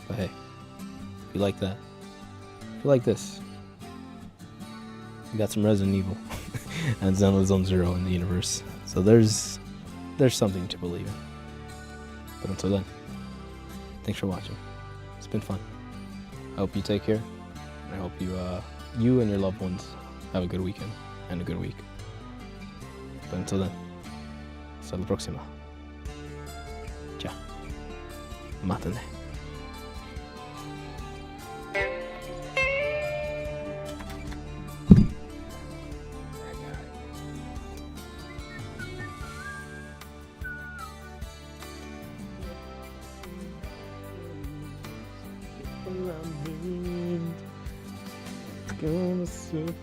But hey, if you like that, if you like this, you got some Resident Evil and Zone Zero in the universe. So there's something to believe in. But until then, thanks for watching. It's been fun. I hope you take care. I hope you and your loved ones have a good weekend and a good week. But until then, hasta la próxima. Ciao. Mátane. Gonna separate.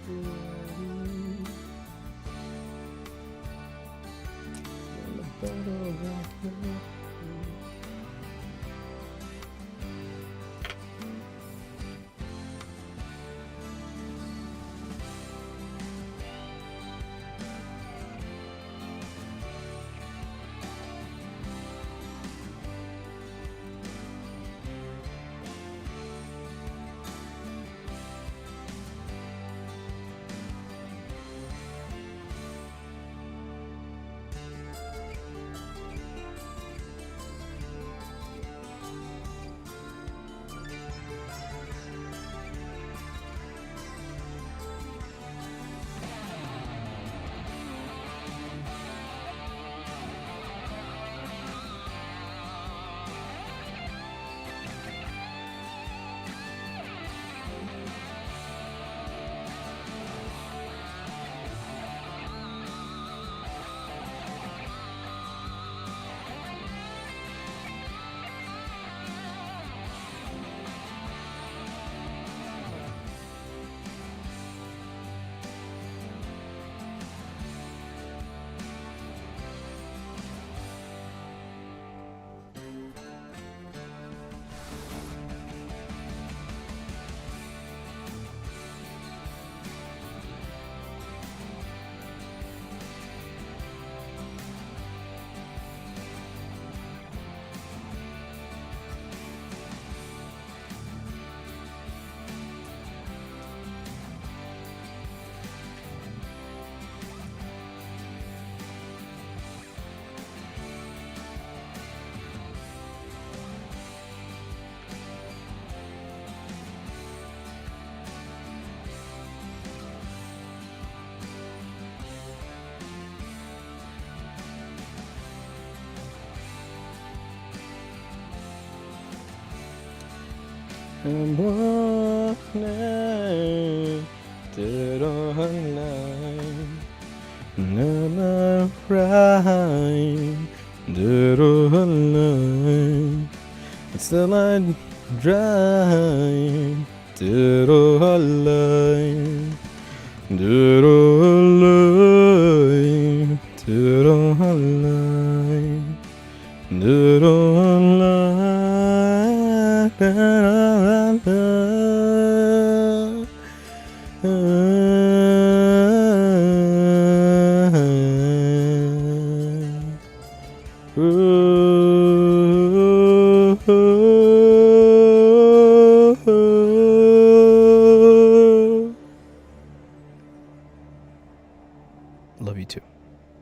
and walking dead on line. Never right, dead on line. But still I drive, dead on line. Dead on line, dead on line, dead on line, dead on line.